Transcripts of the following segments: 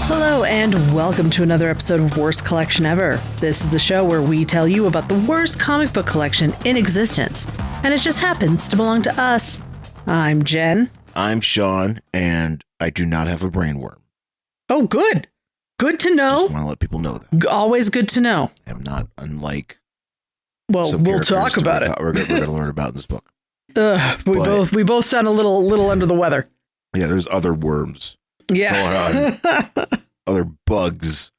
Hello and welcome to another episode of Worst Collection Ever. This is the show where we tell you about the worst comic book collection in existence, and it just happens to belong to us. I'm Jen. I'm Shawn, and I do not have a brainworm. Oh, good. Good to know. Just want to let people know that. Always good to know. I'm not unlike. Well, we'll talk about it. We're going to learn about in this book. We both sound a little under the weather. Yeah, there's other worms. Yeah. Going on. Other bugs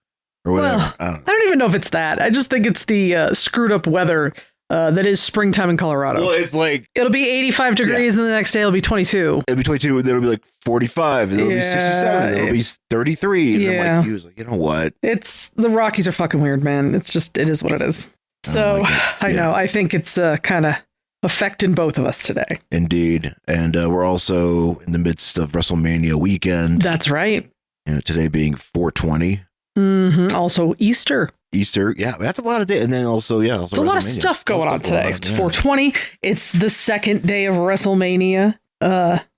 or whatever. Well, I don't even know if it's that. I just think it's the screwed up weather that is springtime in Colorado. Well, it's like it'll be 85 degrees and the next day it'll be 22. It'll be 22, and then it'll be like 45, and it'll be 67, and it'll be 33. And yeah. he was like, you know what? It's the Rockies are fucking weird, man. It's just, it is what it is. So I know. I think it's kind of affecting both of us today. Indeed. And we're also in the midst of WrestleMania weekend. That's right. You know, today being 420. Mm-hmm. Also Easter. Yeah, that's a lot of days. And then also, there's a lot of stuff going on today. It's 420. It's the second day of WrestleMania,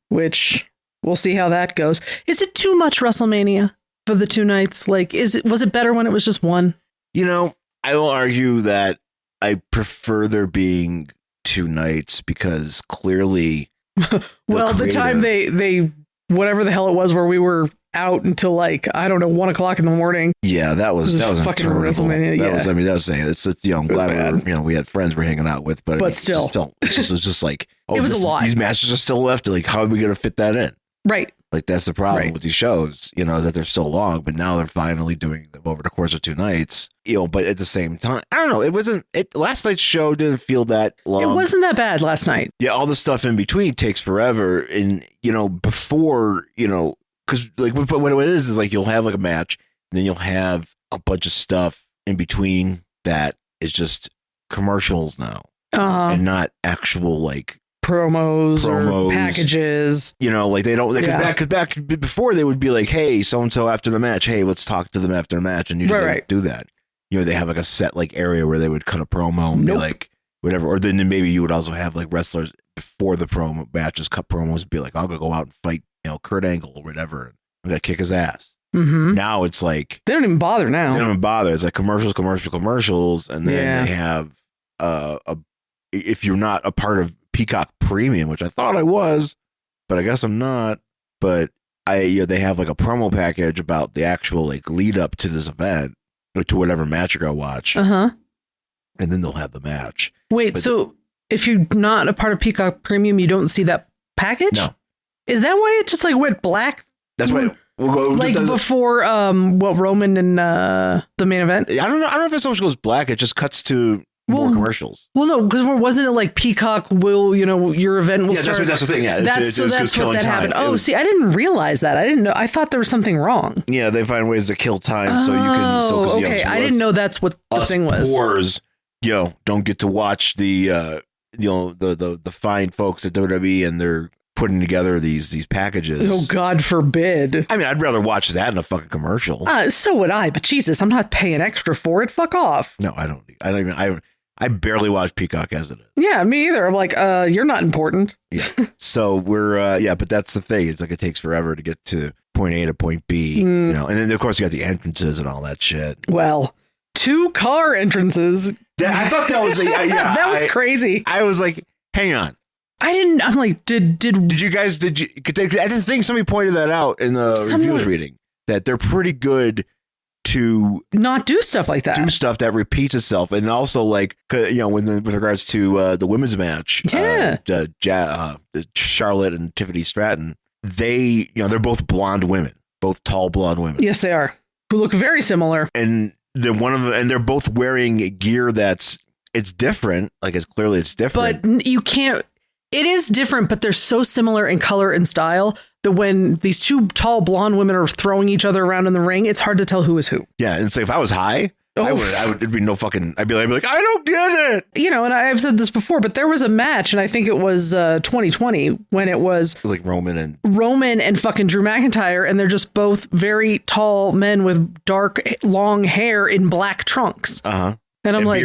which we'll see how that goes. Is it too much WrestleMania for the two nights? Like, was it better when it was just one? You know, I will argue that I prefer there being two nights because clearly the time they whatever the hell it was where we were out until like, I don't know, 1 o'clock in the morning. Yeah, that was fucking WrestleMania. That was saying it's I'm glad we had friends we're hanging out with, but still it was just like, it was a lot. These matches are still left. Like, how are we going to fit that in? Right. Like, that's the problem with these shows, that they're so long, but now they're finally doing them over the course of two nights, but at the same time, I don't know. Last night's show didn't feel that long. It wasn't that bad last night. Yeah. All the stuff in between takes forever. And, before, because like what it is like you'll have like a match and then you'll have a bunch of stuff in between that is just commercials now and not actual like promos or packages. Like they don't. Back before they would be like, hey, so and so after the match, hey, let's talk to them after the match, and usually they don't do that. They have like a set like area where they would cut a promo and be like whatever, or then maybe you would also have like wrestlers before the promo matches cut promos and be like, I'm gonna go out and fight Kurt Angle or whatever, and I'm gonna kick his ass. Mm-hmm. Now it's like they don't even bother now. They don't even bother. It's like commercials, and then they have if you're not a part of Peacock Premium, which I thought I was, but I guess I'm not. But they have like a promo package about the actual like lead up to this event, or to whatever match you're gonna watch. And then they'll have the match. Wait, so if you're not a part of Peacock Premium, you don't see that package? No. Is that why it just like went black? That's why. Before Roman and the main event? I don't know if it so much goes black. It just cuts to more commercials. Well, no, because wasn't it like Peacock will, your event will start? That's the thing. Yeah, that's what that happened. Oh, see, I didn't realize that. I didn't know. I thought there was something wrong. Yeah, they find ways to kill time so you can. Okay, I didn't know that's what the thing was. Poors, don't get to watch the the fine folks at WWE and they're putting together these packages. Oh, God forbid. I mean, I'd rather watch that in a fucking commercial. So would I, but Jesus, I'm not paying extra for it. Fuck off. No, I don't. I barely watch Peacock as it is. Yeah, me either. I'm like, you're not important. Yeah. So we're, but that's the thing. It's like it takes forever to get to point A to point B, and then of course you got the entrances and all that shit. Well, 2 car entrances. I thought that was, that was crazy. I was like, hang on. I'm like, did you guys, I just think somebody pointed that out in the reviews reading that they're pretty good to not do stuff like that. Do stuff that repeats itself, and also like with regards to the women's match, Charlotte and Tiffany Stratton, they're both blonde women, both tall blonde women. Yes, they are, who look very similar, and they're both wearing gear it's different. Like it's different, but you can't. It is different, but they're so similar in color and style that when these 2 tall blonde women are throwing each other around in the ring, it's hard to tell who is who. Yeah, and so if I was high, I would. It'd be no fucking. I'd be like, I don't get it. And I've said this before, but there was a match, and I think it was 2020 when it was like Roman and fucking Drew McIntyre, and they're just both very tall men with dark, long hair in black trunks. And I'm like,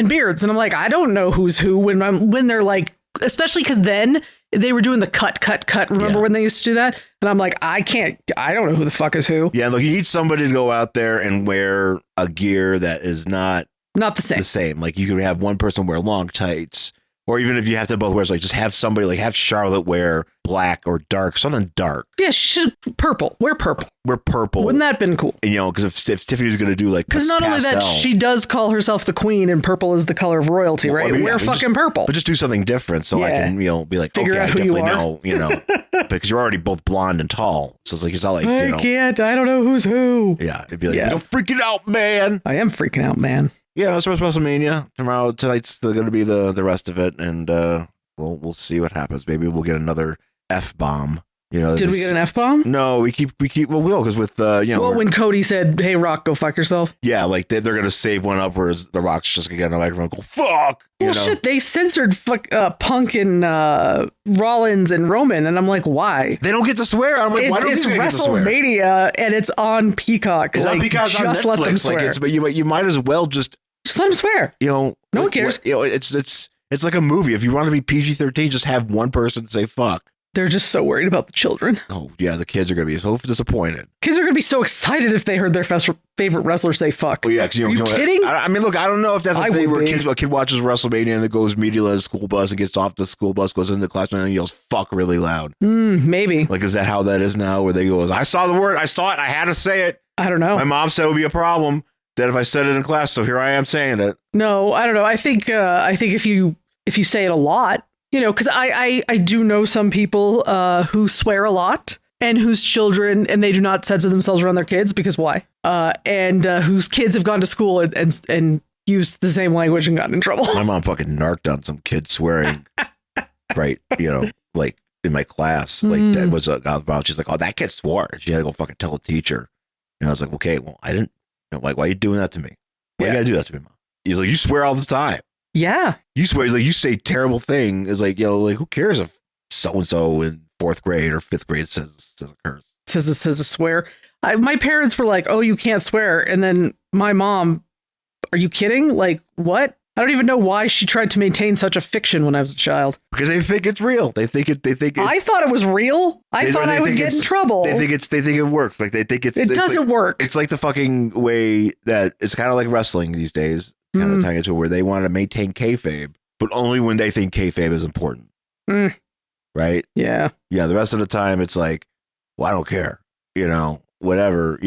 beards. And I'm like, I don't know who's who when they're like especially because then they were doing the cut. Remember when they used to do that? And I'm like, I don't know who the fuck is who. Yeah, look, you need somebody to go out there and wear a gear that is not the same. Like you could have one person wear long tights, or even if you have to both wear, like just have somebody like have Charlotte wear black or dark, something dark. Yeah, she should purple. Wear purple. Wouldn't that have been cool? And, because if Tiffany's going to do like because not only that, she does call herself the queen, and purple is the color of royalty, right? Wear fucking purple. But just do something different, so I can be like, figure out I who definitely you are. know, because you're already both blonde and tall, so it's not like I don't know who's who. Yeah, it'd be like, you're freaking out, man. I am freaking out, man. Yeah, it's WrestleMania tonight's going to be the rest of it, and we'll see what happens. Maybe we'll get another F-bomb. Did we get an F-bomb? No, we keep. Well, we will, because with when Cody said, "Hey, Rock, go fuck yourself." Yeah, like they're gonna save one up, whereas the Rock's just gonna get on the microphone and go fuck. Shit, they censored Punk and Rollins and Roman, and I'm like, why? They don't get to swear. I'm like, why don't it's they get to swear? WrestleMania, and it's on Peacock. It's on Peacock. Just on Netflix. Let them swear. But you might as well just let them swear. No one cares. It's like a movie. If you want to be PG-13, just have one person say fuck. They're just so worried about the children. Oh, yeah, the kids are going to be so disappointed. Kids are going to be so excited if they heard their favorite wrestler say fuck. Oh, yeah, because are you kidding? I mean, look, I don't know if that's a thing where a kid watches WrestleMania and then goes immediately on a school bus and gets off the school bus, goes into the classroom and yells fuck really loud. Maybe. Like, is that how that is now, where they go, I saw the word, I saw it, I had to say it. I don't know. My mom said it would be a problem that if I said it in class, so here I am saying it. No, I don't know. I think if you say it a lot, because I do know some people who swear a lot and whose children, and they do not censor themselves around their kids, because why? And whose kids have gone to school and used the same language and gotten in trouble. My mom fucking narked on some kid swearing, right? Like in my class, like that was about. She's like, "Oh, that kid swore." She had to go fucking tell a teacher, and I was like, "Okay, well, I didn't. Like, why are you doing that to me? Why you gotta do that to me, mom?" He's like, "You swear all the time." Yeah. You swear. He's like, you say terrible thing. It's like, like, who cares if so-and-so in 4th grade or 5th grade says a curse? Says a swear. My parents were like, oh, you can't swear. And then my mom, are you kidding? Like, what? I don't even know why she tried to maintain such a fiction when I was a child. Because they think it's real. They think it. I thought it was real. I thought I would get in trouble. They think it works. Like, they think it doesn't work. It's like the fucking way that it's kind of like wrestling these days. Kind of tying it to where they want to maintain kayfabe, but only when they think kayfabe is important. Right? Yeah. Yeah. The rest of the time, it's like, well, I don't care. Whatever.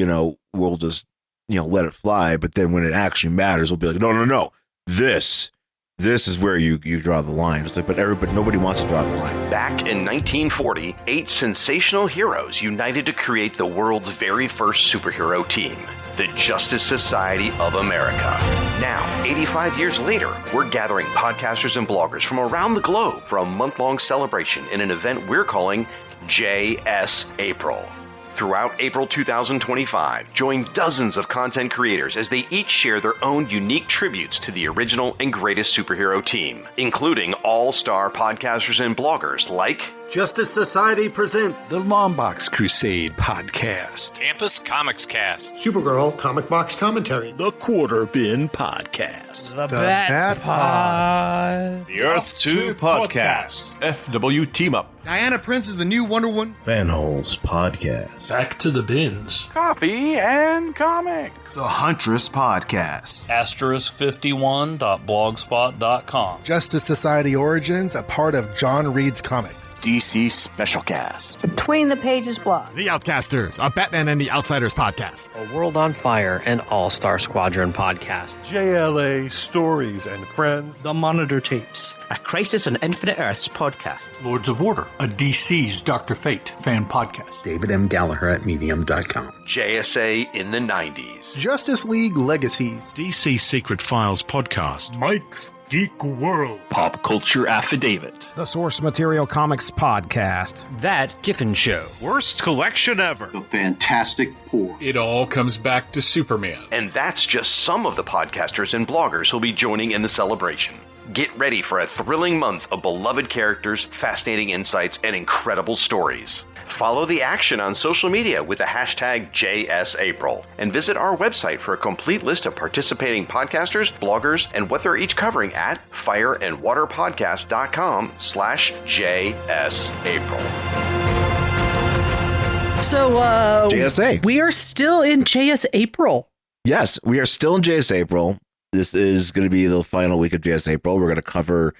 We'll just let it fly. But then when it actually matters, we'll be like, no. This is where you draw the line. It's like, but nobody wants to draw the line. Back in 1940, 8 sensational heroes united to create the world's very first superhero team, the Justice Society of America. Now, 85 years later, we're gathering podcasters and bloggers from around the globe for a month-long celebration in an event we're calling JS April. Throughout April 2025, join dozens of content creators as they each share their own unique tributes to the original and greatest superhero team, including all-star podcasters and bloggers like Justice Society presents the Longbox Crusade podcast, Campus Comics Cast, Supergirl Comic Box Commentary, the Quarter Bin Podcast, the Bat Pod, the Earth 2 Podcast, FW Team Up, Diana Prince is the new Wonder Woman, Fanholes Podcast, Back to the Bins, Coffee and Comics, the Huntress Podcast, *51.blogspot.com, Justice Society Origins, a part of John Reed's Comics, DC Special Cast, Between the Pages blog, The Outcasters, a Batman and the Outsiders podcast, A World on Fire, an All-Star Squadron podcast, JLA Stories and Friends, The Monitor Tapes, a Crisis on Infinite Earths podcast, Lords of Order, a DC's Dr. Fate fan podcast, David M. Gallagher at Medium.com, JSA in the 90s, Justice League Legacies, DC Secret Files podcast, Mike's Geek World, Pop Culture Affidavit, the Source Material Comics podcast, That Giffen Show, Worst Collection Ever, The Fantastic Four. It all comes back to Superman. And that's just some of the podcasters and bloggers who'll be joining in the celebration. Get ready for a thrilling month of beloved characters, fascinating insights, and incredible stories. Follow the action on social media with the hashtag JSApril, and visit our website for a complete list of participating podcasters, bloggers, and what they're each covering at fireandwaterpodcast.com/JSApril. So, JSA. We are still in JSApril. Yes, we are still in JSApril. This is going to be the final week of JSApril. We're going to cover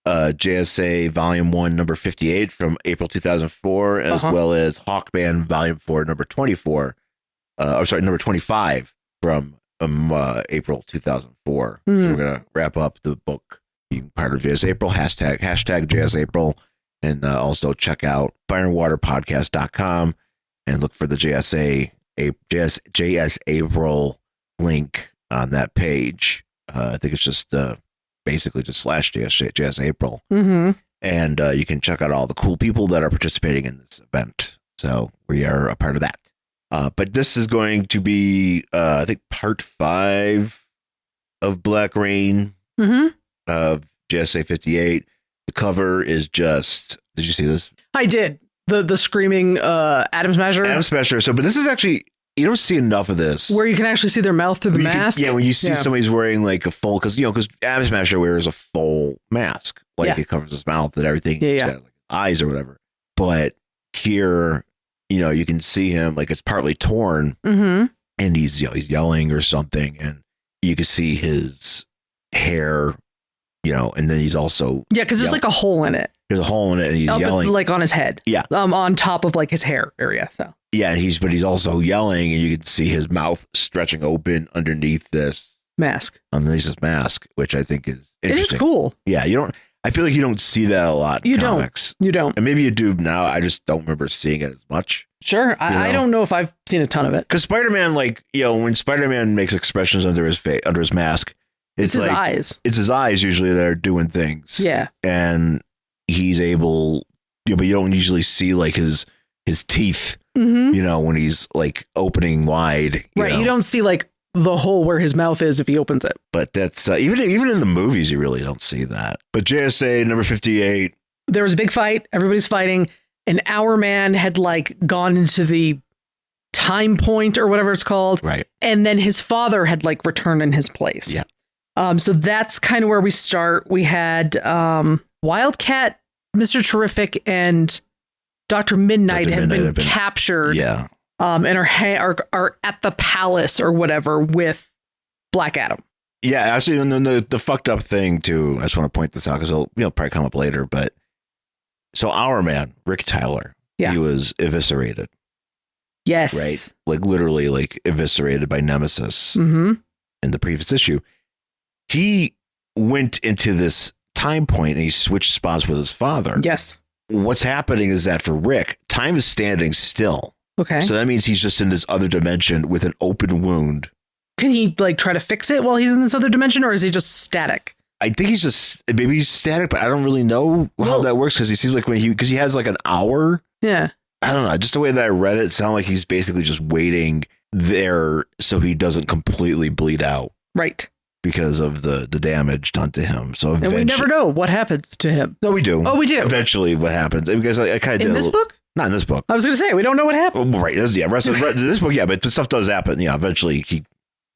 JSA Volume 1, number 58 from April 2004, as well as Hawkman Volume 4, number 24. Number 25 from April 2004. So we're going to wrap up the book being part of JSApril, hashtag JSApril, and also check out fireandwaterpodcast.com and look for the JSApril link on that page. I think it's just basically just /JSApril. And you can check out all the cool people that are participating in this event. So we are a part of that. But this is going to be, I think, part 5 of Black Rain of JSA 58. The cover is just, did you see this? I did. The screaming Atom Smasher. Atom Smasher. So, but this is actually, you don't see enough of this. Where you can actually see their mouth through the mask. When you see somebody's wearing like a full, because Atom Smasher wears a full mask. Like it covers his mouth and everything. He's got like eyes or whatever. But here, you can see him like it's partly torn and he's yelling or something. And you can see his hair, and then he's also. Yeah, because there's like a hole in it. There's a hole in it and he's yelling. Like on his head. Yeah. On top of like his hair area. So. Yeah, he's also yelling, and you can see his mouth stretching open underneath this mask. Underneath this mask, which I think is interesting. It is cool. Yeah, I feel like you don't see that a lot in comics. You don't. And maybe you do now. I just don't remember seeing it as much. Sure. I don't know if I've seen a ton of it. Because Spider-Man, when Spider-Man makes expressions under his face, under his mask, it's his eyes. It's his eyes usually that are doing things. Yeah. And he's able, but you don't usually see like his teeth. When he's like opening wide, you don't see like the hole where his mouth is if he opens it. But that's even in the movies, you really don't see that. But JSA number 58, there was a big fight. Everybody's fighting. An Hour Man had like gone into the time point or whatever it's called, right? And then his father had like returned in his place. Yeah. So that's kind of where we start. We had Wildcat, Mr. Terrific, and Dr. Midnight have been captured. Yeah. And are at the palace or whatever with Black Adam. Yeah, actually, and then the fucked up thing too. I just want to point this out because it'll probably come up later. But so Our Man, Rick Tyler, he was eviscerated. Yes. Right. Like literally, like eviscerated by Nemesis in the previous issue. He went into this time point and he switched spots with his father. Yes. What's happening is that for Rick, time is standing still. Okay. So that means he's just in this other dimension with an open wound. Can he like try to fix it while he's in this other dimension, or is he just static? I think he's static, but I don't really know how that works because he seems like because he has like an hour. Yeah. I don't know. Just the way that I read it sounded like he's basically just waiting there so he doesn't completely bleed out. Right. Because of the damage done to him. So and we never know what happens to him. No, we do. Oh, we do. Eventually what happens. Because I kind of did. In this book? Not in this book. I was going to say, we don't know what happened. Well, right. This book, yeah, but stuff does happen. Yeah, eventually he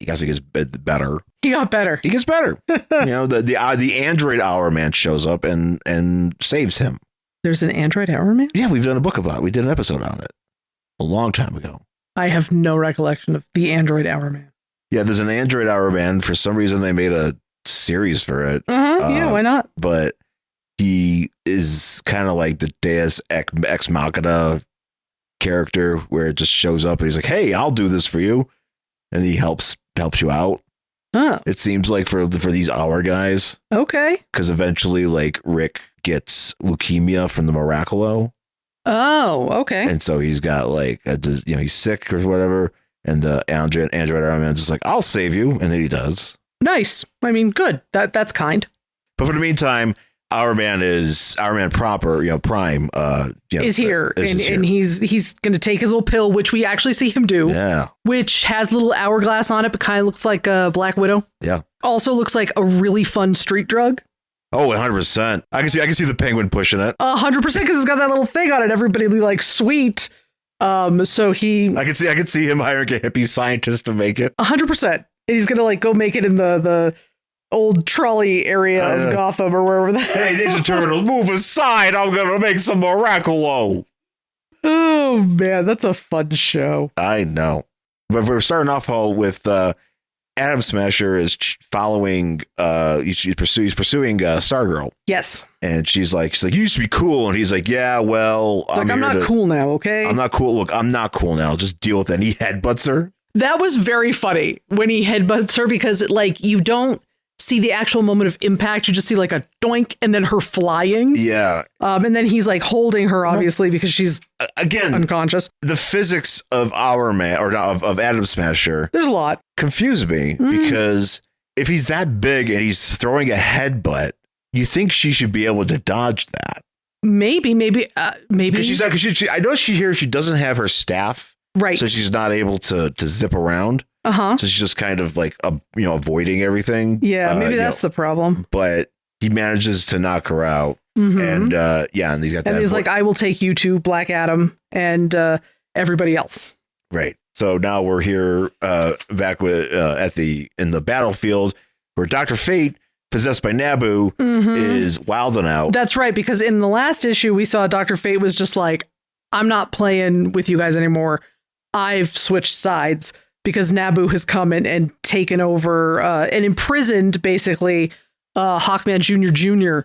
gets better. He got better. He gets better. The android Hour Man shows up and saves him. There's an android Hour Man? Yeah, we've done a book about it. We did an episode on it a long time ago. I have no recollection of the android Hour Man. Yeah, there's an android Hour Man. For some reason, they made a series for it. Yeah, why not? But he is kind of like the Deus Ex Machina character where it just shows up and he's like, hey, I'll do this for you. And he helps you out. Oh. It seems like for these Hour guys. Okay. Because eventually, like, Rick gets leukemia from the Miraculo. Oh, okay. And so he's got like, he's sick or whatever. And the android Hour Man's just like, I'll save you. And then he does. Nice. I mean, good. That's kind. But for the meantime, Hour Man proper, Prime, is here. And he's going to take his little pill, which we actually see him do. Yeah. Which has little hourglass on it, but kind of looks like a Black Widow. Yeah. Also looks like a really fun street drug. Oh, 100%. I can see the penguin pushing it. 100% because it's got that little thing on it. Everybody like sweet. So he. I can see him hiring a hippie scientist to make it. 100%. He's gonna like go make it in the old trolley area of Gotham or wherever that. Hey, Ninja Turtles, move aside! I'm gonna make some Miraculo. Oh man, that's a fun show. I know, but we're starting off with Atom Smasher is following. He's pursuing Stargirl. Yes, and she's like, you used to be cool, and he's like, yeah, well, I'm not cool now. Okay, I'm not cool. Look, I'm not cool now. Just deal with it. And he headbutts her. That was very funny when he headbutts her because like you don't see the actual moment of impact. You just see like a doink and then her flying. Yeah. And then he's like holding her obviously because she's again unconscious. The physics of of Atom Smasher. There's a lot. Confused me because if he's that big and he's throwing a headbutt, you think she should be able to dodge that. Maybe. Because she's not. Because I know she doesn't have her staff. Right. So she's not able to zip around. Uh-huh. So she's just kind of like, avoiding everything. Yeah, maybe that's the problem. But he manages to knock her out. And and he's got that. And he's like, I will take you to Black Adam and everybody else. Right. So now we're here back with in the battlefield where Dr. Fate, possessed by Nabu, is wilding out. That's right. Because in the last issue, we saw Dr. Fate was just like, I'm not playing with you guys anymore. I've switched sides because Nabu has come in and taken over and imprisoned basically Hawkman Jr.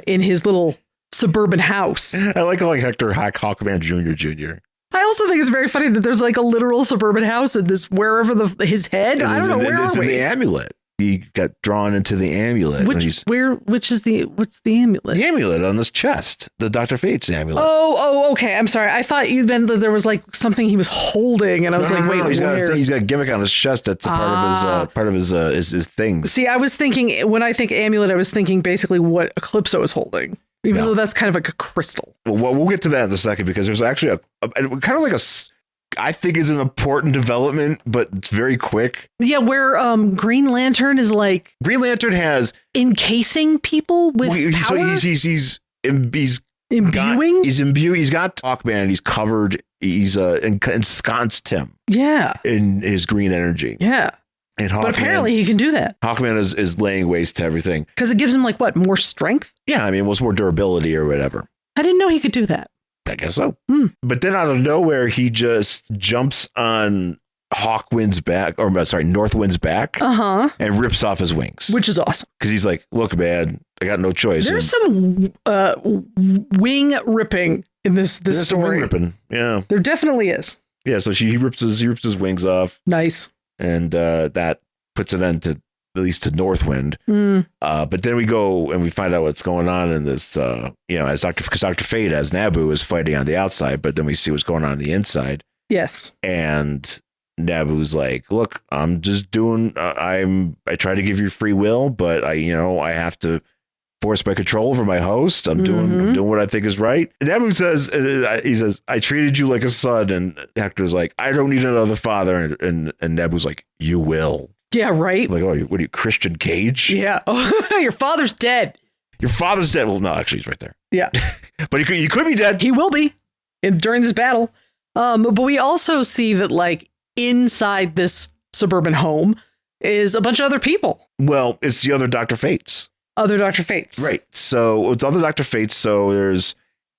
In his little suburban house. I like calling Hector Hawkman Jr. I also think it's very funny that there's like a literal suburban house in this wherever his head. I don't know where it's are we? The amulet. He got drawn into the amulet. What's the amulet? The amulet on this chest, the Dr. Fate's amulet. Oh, okay. I'm sorry. I thought you meant that there was like something he was holding, and I was wait, he's got a gimmick on his chest that's part of his thing. See, I was thinking when I think amulet, I was thinking basically what Eclipso is holding, even though that's kind of like a crystal. Well, we'll get to that in a second because there's actually a kind of like I think is an important development, but it's very quick. Yeah, where Green Lantern is like has encasing people with power. So he's imbuing. He's got Hawkman. He's covered. He's ensconced him. Yeah, in his green energy. Yeah, and Hawkman, but apparently he can do that. Hawkman is laying waste to everything because it gives him like what, more strength? Yeah, I mean, it was more durability or whatever. I didn't know he could do that. I guess so. But then out of nowhere, he just jumps on Northwind's back, and rips off his wings, which is awesome. Because he's like, "Look, man, I got no choice." There's some wing ripping in this story. Some wing ripping, yeah. There definitely is. Yeah, so he rips his wings off. Nice, and that puts an end to at least to Northwind. But then we go and we find out what's going on in this, as Dr. Fate as Nabu is fighting on the outside, but then we see what's going on the inside. Yes. And Nabu's like, look, I'm just doing, I try to give you free will, but I have to force my control over my host. I'm doing what I think is right. And Nabu says, I treated you like a son. And Hector's like, I don't need another father. And Nabu's like, you will. Yeah, right. Like, oh, what are you, Christian Cage? Yeah. Oh, your father's dead. Your father's dead. Well, no, actually, he's right there. Yeah. But he could be dead. He will be during this battle. But we also see that, like, inside this suburban home is a bunch of other people. Well, it's the other Dr. Fates. Other Dr. Fates. Right. So it's other Dr. Fates. So there's,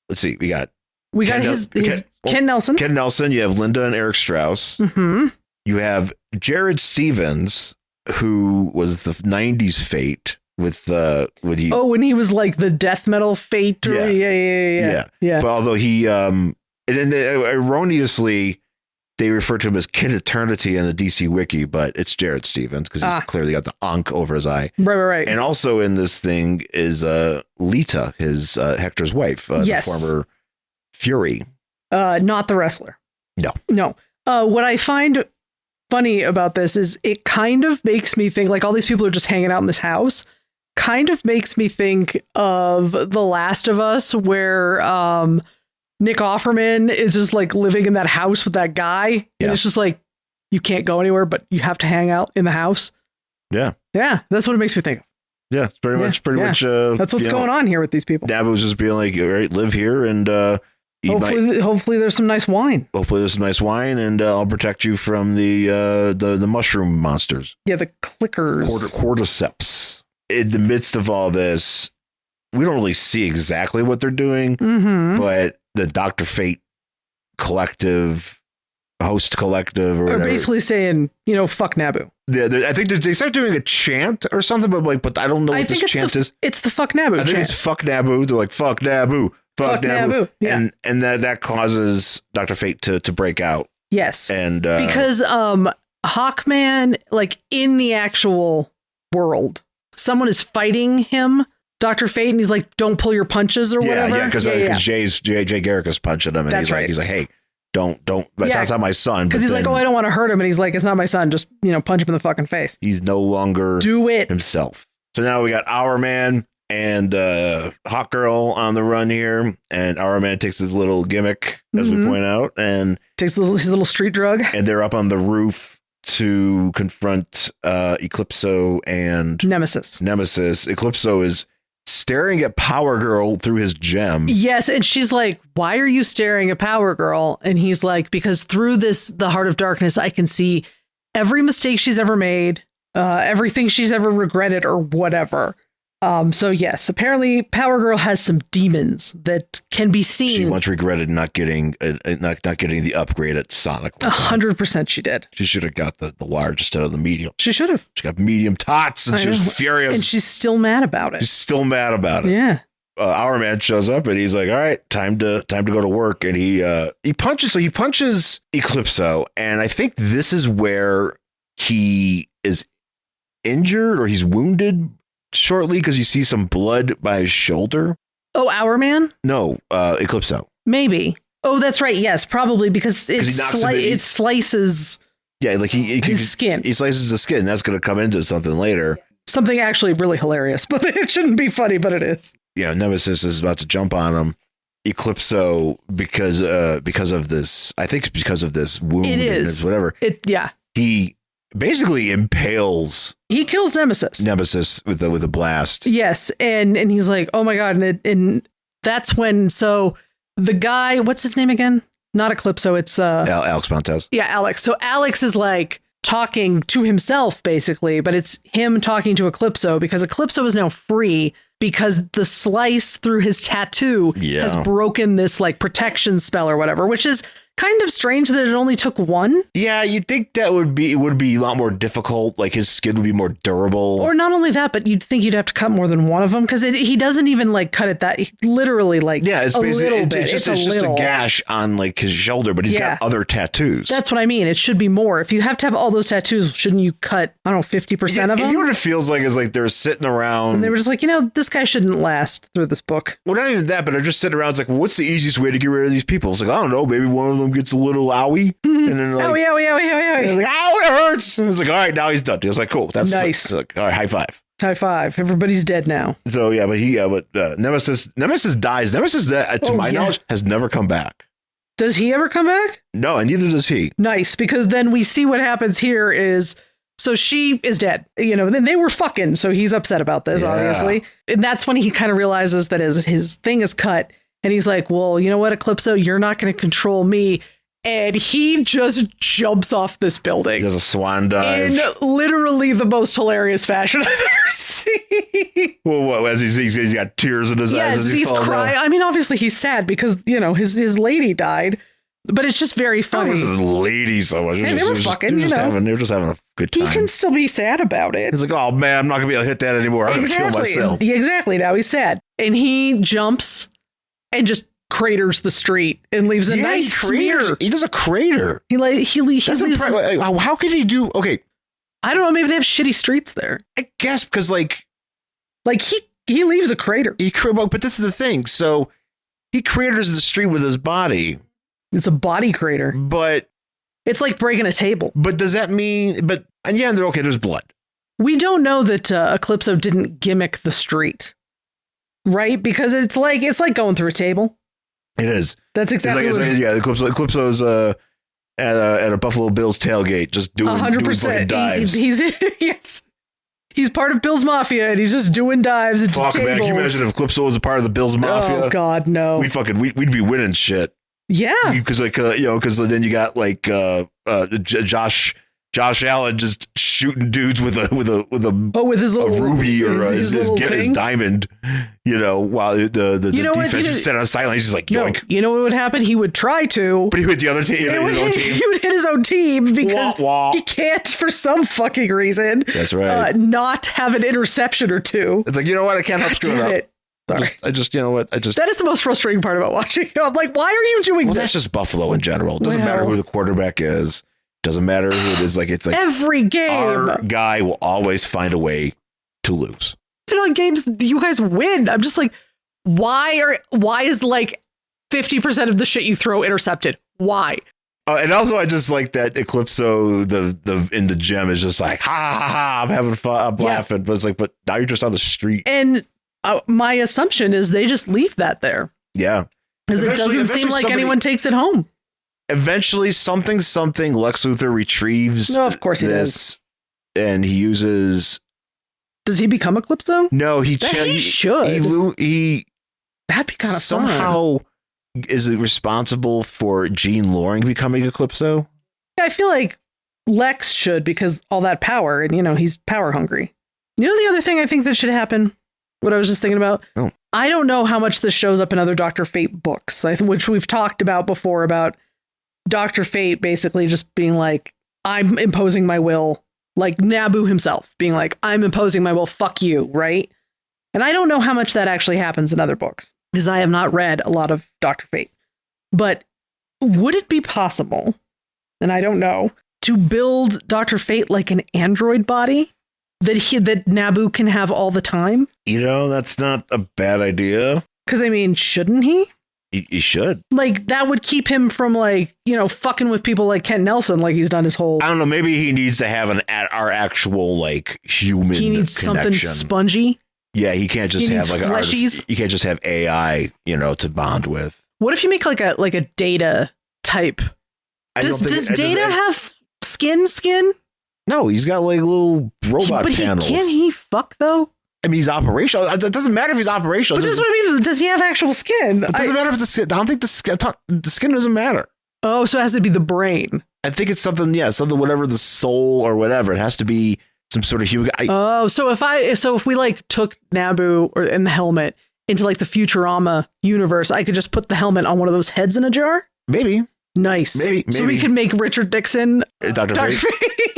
let's see, we got Ken Nelson. Ken Nelson. You have Linda and Eric Strauss. You have Jared Stevens, who was the 90s Fate with when he was like the death metal Fate. Yeah. But although he and erroneously they refer to him as Kid Eternity in the DC Wiki, but it's Jared Stevens because he's clearly got the ankh over his eye. Right. And also in this thing is Lita, his Hector's wife, the former Fury. Not the wrestler. No. What I find funny about this is it kind of makes me think, like, all these people are just hanging out in this house, kind of makes me think of The Last of Us, where Nick Offerman is just like living in that house with that guy. And it's just like, you can't go anywhere, but you have to hang out in the house. Yeah. That's what it makes me think of. Yeah, it's pretty much. That's what's going on here with these people. Nabu's just being like, all right, live here, and hopefully there's some nice wine. Hopefully there's some nice wine, and I'll protect you from the mushroom monsters. Yeah, the clickers. Cordyceps. In the midst of all this, we don't really see exactly what they're doing, but the Dr. Fate collective, host collective, or whatever, basically saying, fuck Nabu. Yeah, I think they start doing a chant or something, but I don't know what this chant is. It's the fuck Nabu chant. I think it's fuck Nabu. They're like, fuck Nabu. Fuck Nabu. Yeah. And that causes Dr. Fate to break out. Yes. And because Hawkman, like in the actual world, someone is fighting him, Dr. Fate, and he's like, don't pull your punches or whatever. Yeah, because Jay Garrick is punching him, and that's right. He's like, hey, don't. That's not my son. Because he's like, I don't want to hurt him, and he's like, it's not my son. Just punch him in the fucking face. He's no longer do it himself. So now we got Our Man and Hawk Girl on the run here, and Our Man takes his little gimmick, as we point out, and takes his little street drug, and they're up on the roof to confront Eclipso and Nemesis. Eclipso is staring at Power Girl through his gem. Yes, and she's like, why are you staring at Power Girl? And he's like, because through the Heart of Darkness, I can see every mistake she's ever made, everything she's ever regretted or whatever. So yes, apparently Power Girl has some demons that can be seen. She once regretted not getting the upgrade at Sonic. 100% she did. She should have got the large instead of the medium. She should have. She got medium tots, and she was furious. And she's still mad about it. Yeah. Our Man shows up, and he's like, "All right, time to go to work." And he punches. So he punches Eclipso, and I think this is where he is injured or he's wounded shortly, because you see some blood by his shoulder. Oh, Our Man? No, Eclipso. Maybe. Oh, that's right. Yes, probably, because it slices. Yeah, like his skin. He slices the skin. That's going to come into something later. Something actually really hilarious, but it shouldn't be funny, but it is. Yeah, Nemesis is about to jump on him. Eclipso, because of this, I think it's because of this wound. It is. Whatever. He basically impales. He kills Nemesis with a blast. Yes, and he's like, oh my god, and that's when. So the guy, what's his name again? Not Eclipso. It's Alex Montez. Yeah, Alex. So Alex is like talking to himself basically, but it's him talking to Eclipso, because Eclipso is now free because the slice through his tattoo has broken this like protection spell or whatever, which is kind of strange that it only took one. Yeah, you'd think it would be a lot more difficult. Like his skin would be more durable. Or not only that, but you'd think you'd have to cut more than one of them, because he doesn't even like cut it that literally like it's basically it's just a gash on like his shoulder, but he's got other tattoos. That's what I mean. It should be more. If you have to have all those tattoos, shouldn't you cut 50% of them? You know what it feels like is like they're sitting around and they were just like, this guy shouldn't last through this book. Well, not even that, but they're just sitting around. It's like, what's the easiest way to get rid of these people? It's like, I don't know, maybe one of them gets a little owie, and then like, owie. Like, ow, it hurts. And it's like, all right, now he's done. He was like, cool, that's nice. Like, all right, high five. Everybody's dead now. So yeah, but Nemesis dies. Nemesis, to my knowledge, has never come back. Does he ever come back? No, and neither does he. Nice, because then we see what happens here is. So she is dead, then they were fucking. So he's upset about this, obviously. And that's when he kind of realizes that his thing is cut. And he's like, well, you know what, Eclipso, you're not going to control me. And he just jumps off this building. He does a swan dive. In literally the most hilarious fashion I've ever seen. Well, as he's got tears in his eyes as he falls crying. I mean, obviously he's sad because, his lady died. But it's just very funny. This is lady so much. And they were fucking, They were just having a good time. He can still be sad about it. He's like, oh man, I'm not going to be able to hit that anymore. I'm going to kill myself. Exactly. Now he's sad. And he jumps and just craters the street and leaves a nice smear. He does a crater. He leaves. How could he do? Okay. I don't know. Maybe they have shitty streets there. I guess because like he leaves a crater. But this is the thing. So he craters the street with his body. It's a body crater. But it's like breaking a table. But does that mean, there's blood. We don't know that Eclipso didn't gimmick the street. Right? Because it's like going through a table. It is. That's exactly what it is. Yeah, Eclipso's at a Buffalo Bills tailgate, just doing 100%. Dives. He's yes. He's part of Bill's Mafia, and he's just doing dives into tables. Man, can you imagine if Eclipso was a part of the Bill's Mafia? Oh God, no. We'd be winning shit. Yeah, because because then you got like Josh Allen just shooting dudes with his little ruby or his diamond, while the defense is set on silent. He's just like, yoink. You know what would happen? He would try to, but he would the other team. He would hit his own team because he can't, for some fucking reason. That's right. Not have an interception or two. It's like, you know what? I can't help screwing up. Sorry. That is the most frustrating part about watching. I'm like, why are you doing this? That's just Buffalo in general. It doesn't matter who the quarterback is. Doesn't matter who it is. It's like every game, our guy will always find a way to lose. Even on games you guys win, I'm just like, why is like 50% of the shit you throw intercepted? Why? And also, I just like that Eclipso, the in the gym is just like, ha ha ha, I'm having fun, I'm laughing, but it's like, but now you're just on the street. And my assumption is they just leave that there. Yeah, because it doesn't seem like anyone takes it home. Eventually, something Lex Luthor retrieves. No, of course he does. And he uses. Does he become Eclipso? No, he should. That'd be kind of somehow. Fun. Is it responsible for Jean Loring becoming Eclipso? Yeah, I feel like Lex should, because all that power, and he's power hungry. You know, the other thing I think that should happen, what I was just thinking about. Oh. I don't know how much this shows up in other Dr. Fate books, which we've talked about before, about Dr. Fate basically just being like, I'm imposing my will, like Naboo himself being like, I'm imposing my will, fuck you, right? And I don't know how much that actually happens in other books, because I have not read a lot of Dr. Fate. But would it be possible, and I don't know, to build Dr. Fate like an android body that Naboo can have all the time? That's not a bad idea. Because, shouldn't he? He should. Like, that would keep him from, fucking with people like Ken Nelson, like he's done his whole... I don't know, maybe he needs to have our actual, human He needs connection. Something spongy. Yeah, he can't just have you can't just have AI, to bond with. What if you make like a Data type? Does Data have skin? No, he's got little robot panels. Can he fuck though? He's operational. It doesn't matter if he's operational. But that's what I mean. Does he have actual skin? It doesn't matter if the skin. I don't think the skin doesn't matter. Oh, so it has to be the brain. I think it's something. Yeah, something. Whatever the soul or whatever. It has to be some sort of human. So if we took Naboo in the helmet into the Futurama universe, I could just put the helmet on one of those heads in a jar. Maybe. Nice. Maybe. So we could make Richard Nixon Dr. Fate.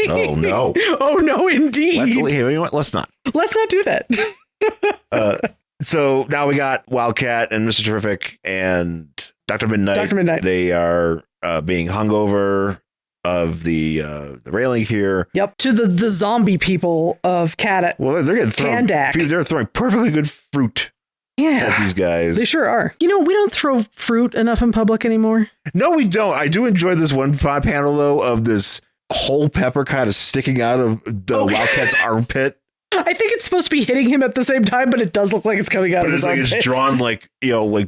Oh no. Oh no, indeed. You know what? Let's not do that. So now we got Wildcat and Mr. Terrific and Dr. Midnight. They are being hung over of the railing here. Yep, to the zombie people of Cat. Well, they're getting thrown. Kandak. They're throwing perfectly good fruit. Yeah, at these guys. They sure are. We don't throw fruit enough in public anymore. No, we don't. I do enjoy this one panel though of this whole pepper kind of sticking out of the Wildcat's armpit. I think it's supposed to be hitting him at the same time, but it does look like it's coming out of his armpit. It's drawn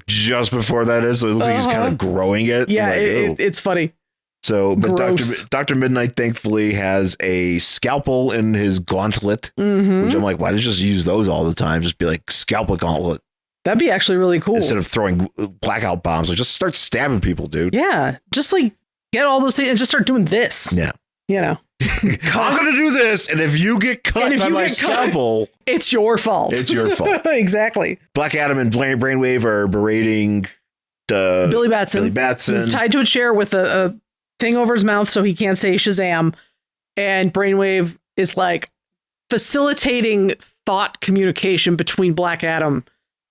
just before that is, so it looks like he's kind of growing it. Yeah, it's funny. So, but Dr. Midnight thankfully has a scalpel in his gauntlet, which I'm like, why don't you just use those all the time? Just be like, scalpel gauntlet. That'd be actually really cool. Instead of throwing blackout bombs, just start stabbing people, dude. Yeah, just get all those things and just start doing this. Yeah. I'm going to do this, and if you get cut by my scalpel... it's your fault. It's your fault. Exactly. Black Adam and Brainwave are berating Billy Batson. He's tied to a chair with a thing over his mouth so he can't say Shazam. And Brainwave is facilitating thought communication between Black Adam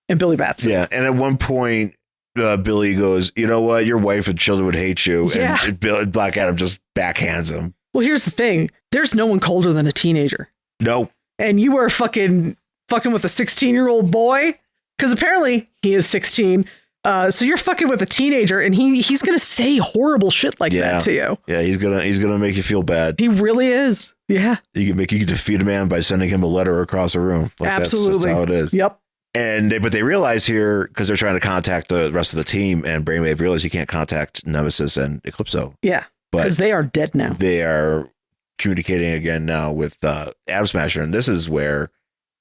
and Billy Batson. Yeah, and at one point, Billy goes, you know what? Your wife and children would hate you. Yeah. And Black Adam just backhands him. Well, here's the thing. There's no one colder than a teenager. No. And you are fucking with a 16-year-old boy? Because apparently he is 16. So you're fucking with a teenager, and he's going to say horrible shit like that to you. Yeah, he's gonna make you feel bad. He really is. Yeah. You can defeat a man by sending him a letter across a room. Absolutely. That's how it is. Yep. But they realize here, because they're trying to contact the rest of the team, and Brainwave realizes he can't contact Nemesis and Eclipso. Yeah, because they are dead now. They are communicating again now with Atom Smasher, and this is where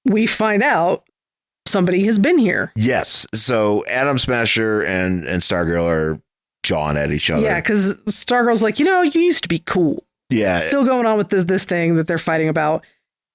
we find out somebody has been here. Yes. So Atom Smasher and Stargirl are jawing at each other. Yeah, because Stargirl's like, you used to be cool. Yeah. Still going on with this thing that they're fighting about.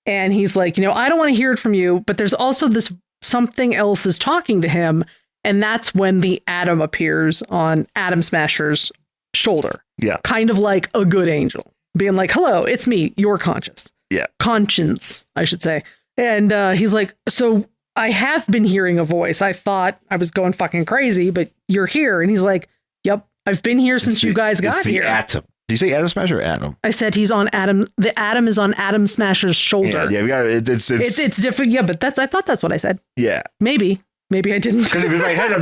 And he's like, I don't want to hear it from you, but there's also this something else is talking to him. And that's when the Atom appears on Atom Smasher's shoulder. Yeah. Kind of like a good angel being like, hello, it's me, your conscience. Yeah. Conscience, I should say. And he's like, so I have been hearing a voice. I thought I was going fucking crazy, but you're here. And he's like, yep, I've been here since you guys got here. Atom. Did you say Atom Smasher or Atom? I said he's on Atom. The Atom is on Atom Smasher's shoulder. Yeah, we got it. It's different. Yeah, but I thought that's what I said. Yeah. Maybe I didn't. Because in my head,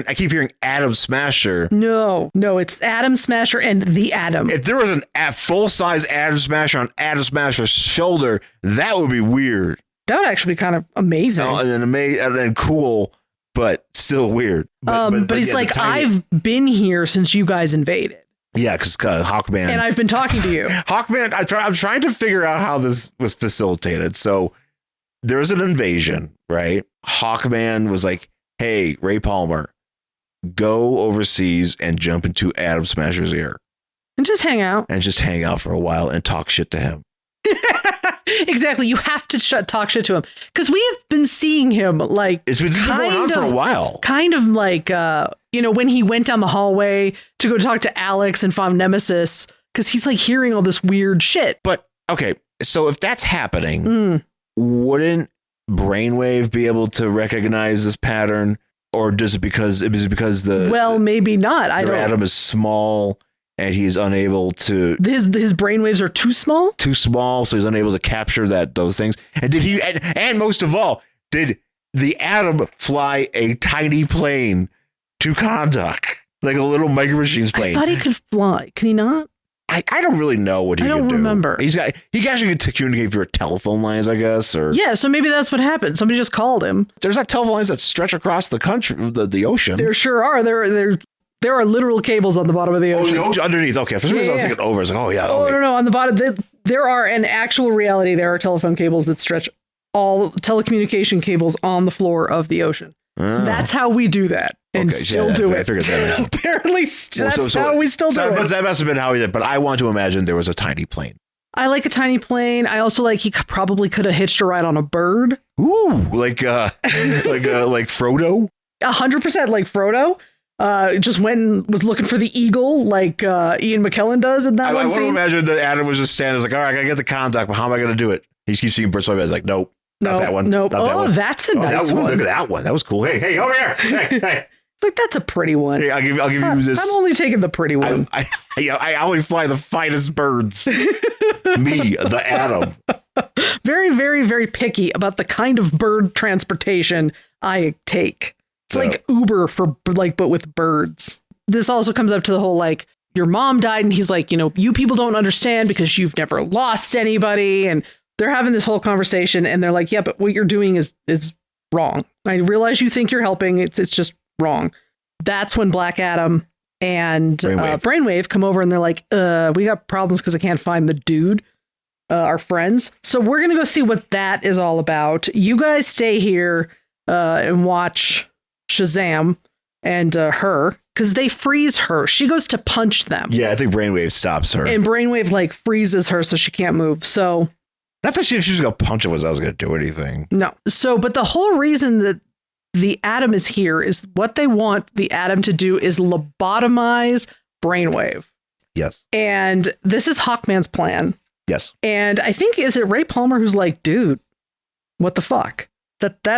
I keep hearing Atom Smasher. No, it's Atom Smasher and the Atom. If there was a full-size Atom Smasher on Atom Smasher's shoulder, that would be weird. That would actually be kind of amazing. And cool, but still weird. But he's yeah, like, I've been here since you guys invaded. Yeah, because Hawkman. And I've been talking to you. Hawkman, I'm trying to figure out how this was facilitated. So there was an invasion, right? Hawkman was like, hey, Ray Palmer, go overseas and jump into Atom Smasher's ear. And just hang out. For a while and talk shit to him. Exactly. You have to talk shit to him. Because we have been seeing him like... It's been going on for a while. Kind of like, when he went down the hallway to go talk to Alex and find Nemesis. Because he's like hearing all this weird shit. But, okay, so if that's happening, wouldn't Brainwave be able to recognize this pattern? Or is it because the... Well, maybe not. I don't... Atom is small... And he's unable to. His brainwaves are too small. So he's unable to capture those things. And did he? And most of all, did the Atom fly a tiny plane to Kondak, like a little Micro Machines plane? I thought he could fly. Can he not? I don't really know what he can do. I don't remember. He actually can communicate via telephone lines, I guess. Or yeah, so maybe that's what happened. Somebody just called him. There's not telephone lines that stretch across the country, the ocean. There sure are. There are literal cables on the bottom of the ocean. Oh, the ocean underneath. Okay. For some reason, I was thinking over. I was like, oh, yeah. Oh, no. On the bottom, there are, in actual reality, there are telephone cables that stretch all telecommunication cables on the floor of the ocean. Oh. That's how we do that and still do it. I figured that. Apparently, that's how we still do it. But that must have been how he did. But I want to imagine there was a tiny plane. I like a tiny plane. I also he probably could have hitched a ride on a bird. Ooh, like Frodo? 100% like Frodo. Just went and was looking for the eagle like Ian McKellen does in that one scene. I want to imagine that Adam was just standing like, all right, I gotta get the contact, but how am I gonna do it? He keeps seeing Birds. He's like, nope, not that one. Nope. That's a nice one. Look at that one. That was cool. Hey, over here. Hey. It's like, that's a pretty one. Hey, I'll give you this. I'm only taking the pretty one. I only fly the finest birds. Me, the Atom. Very, very, very picky about the kind of bird transportation I take. It's like Uber but with birds. This also comes up to the whole, your mom died, and he's like, you people don't understand because you've never lost anybody. And they're having this whole conversation, and they're like, yeah, but what you're doing is wrong. I realize you think you're helping. It's just wrong. That's when Black Adam and Brainwave come over, and they're like, we got problems because I can't find the dude, our friends. So we're going to go see what that is all about. You guys stay here and watch Shazam and her, because they freeze her. She goes to punch them. Yeah, I think Brainwave stops her. And Brainwave freezes her so she can't move. So not that she was going to punch him was I was going to do anything. No. So, but the whole reason that the Atom is here is what they want the Atom to do is lobotomize Brainwave. Yes. And this is Hawkman's plan. Yes. And I think, is it Ray Palmer who's like, dude, what the fuck?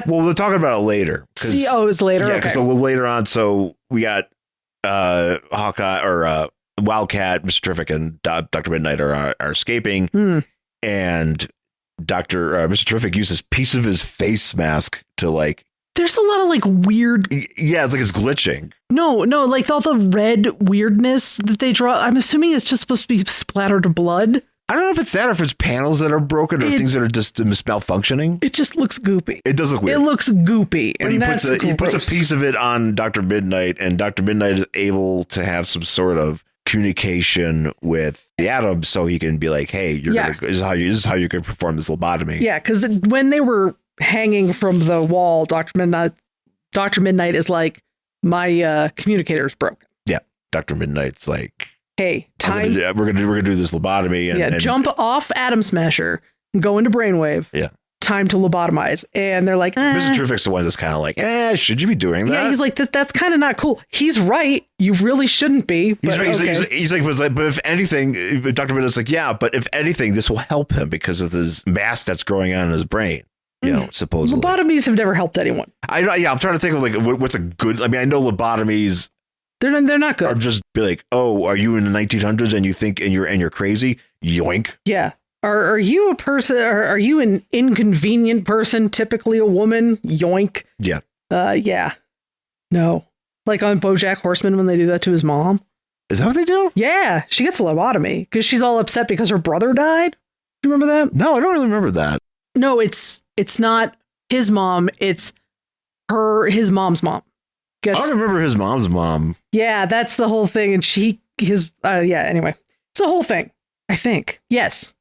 Well, we're talking about it later. Is later. Yeah, okay. So later on, so we got Hawkeye or Wildcat, Mr. Terrific, and Dr. Midnight are escaping, and Mr. Terrific uses piece of his face mask to There's a lot of weird. Yeah, it's it's glitching. No, all the red weirdness that they draw. I'm assuming it's just supposed to be splattered blood. I don't know if it's that or if it's panels that are broken or things that are just malfunctioning. It just looks goopy. It does look weird. It looks goopy. But he puts a piece of it on Dr. Midnight, and Dr. Midnight is able to have some sort of communication with the Atom so he can be like, hey, this is how you can perform this lobotomy. Yeah, because when they were hanging from the wall, Dr. Midnight is like, my communicator's broken. Yeah, Dr. Midnight's like, hey, time. We're gonna do this lobotomy. And jump off Atom Smasher and go into Brainwave. Yeah. Time to lobotomize. And they're like, Mr. Terrific's the one that's kind of like, should you be doing that? Yeah, he's like, that's kind of not cool. He's right. You really shouldn't be. But he's like, but if anything, Dr. Midnight's like, yeah, but if anything, this will help him because of this mass that's growing on in his brain. You know, supposedly. Lobotomies have never helped anyone. I'm trying to think of like what's a good. I mean, I know lobotomies. They're not good. Or just be like, oh, are you in the 1900s and you think and you're crazy? Yoink. Yeah. Are you a person? Are you an inconvenient person? Typically a woman. Yoink. Yeah. Yeah. No. Like on BoJack Horseman when they do that to his mom. Is that what they do? Yeah, she gets a lobotomy because she's all upset because her brother died. Do you remember that? No, I don't really remember that. No, it's not his mom. It's his mom's mom. I don't remember his mom's mom. Yeah, that's the whole thing. And anyway, it's the whole thing. I think. Yes.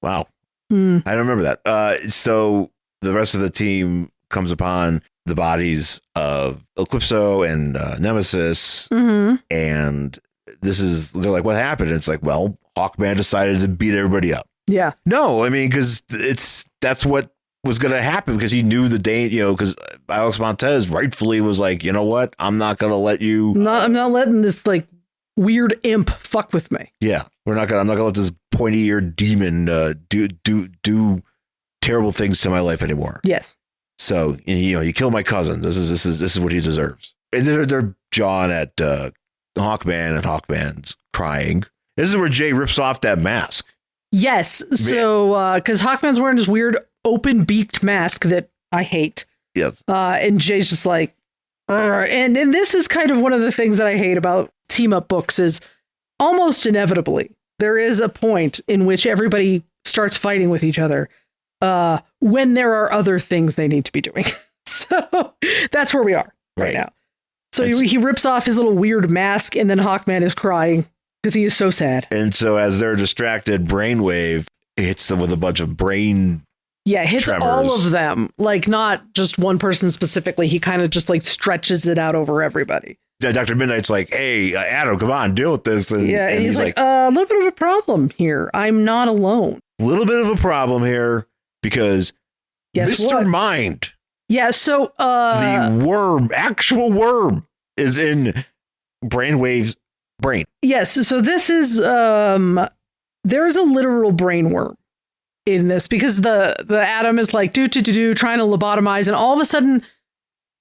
Wow. I don't remember that. So the rest of the team comes upon the bodies of Eclipso and Nemesis. Mm-hmm. And they're like, what happened? And it's like, well, Hawkman decided to beat everybody up. Yeah. No, I mean, because that's what was going to happen because he knew the danger, because Alex Montez rightfully was like, you know what? I'm not going to let you. I'm not letting this like weird imp fuck with me. Yeah. I'm not going to let this pointy-eared demon do terrible things to my life anymore. Yes. So, you killed my cousin. This is what he deserves. And they're jawing at Hawkman, and Hawkman's crying. This is where Jay rips off that mask. Yes. So, because Hawkman's wearing this weird open-beaked mask that I hate. Yes. And Jay's just like, and this is kind of one of the things that I hate about team-up books is almost inevitably there is a point in which everybody starts fighting with each other when there are other things they need to be doing. So that's where we are right now. So he rips off his little weird mask, and then Hawkman is crying because he is so sad. And so as they're distracted, Brainwave hits them with a bunch of brain hits tremors. all of them, like not just one person specifically. He kind of just like stretches it out over everybody. Dr. Midnight's like, hey, Adam, come on, deal with this. And he's like, a little bit of a problem here. I'm not alone. A little bit of a problem here because Mr. Mind. Yeah, so the actual worm is in Brainwave's brain. Yes, so this is there is a literal brain worm in this because the Atom is like do trying to lobotomize, and all of a sudden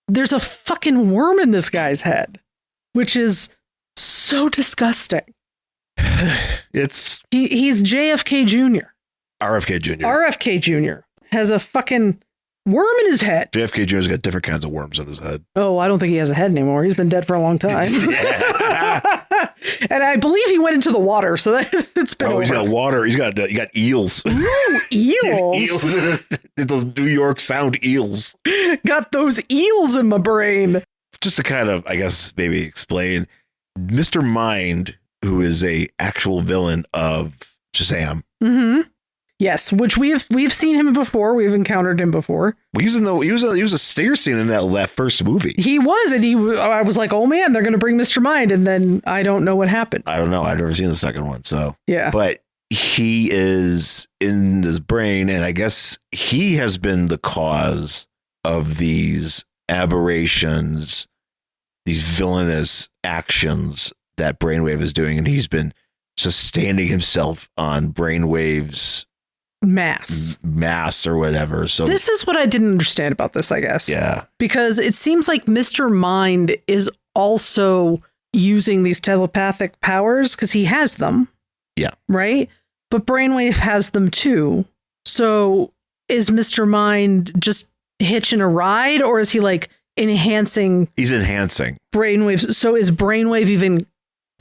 there's a fucking worm in this guy's head, which is so disgusting. He's JFK Jr. RFK Jr. RFK Jr. has a fucking worm in his head. JFK Jr.'s got different kinds of worms in his head. Oh, I don't think he has a head anymore. He's been dead for a long time. And I believe he went into the water, so it's been over. He's got water. He got eels. Ooh, eels. Eels. Those New York Sound eels. Got those eels in my brain. Just to kind of, I guess, maybe explain, Mr. Mind, who is a actual villain of Shazam. Mm-hmm. Yes, which we've seen him before. We've encountered him before. He was a stinger scene in that first movie. He was, and I was like, oh man, they're going to bring Mr. Mind, and then I don't know what happened. I don't know. I've never seen the second one, so yeah. But he is in his brain, and I guess he has been the cause of these aberrations, these villainous actions that Brainwave is doing, and he's been sustaining himself on Brainwave's mass or whatever. So this is what I didn't understand about this, I guess. Yeah. Because it seems like Mr. Mind is also using these telepathic powers because he has them. Yeah. Right? But Brainwave has them too. So is Mr. Mind just hitching a ride, or is he like enhancing? He's enhancing Brainwave. So is Brainwave even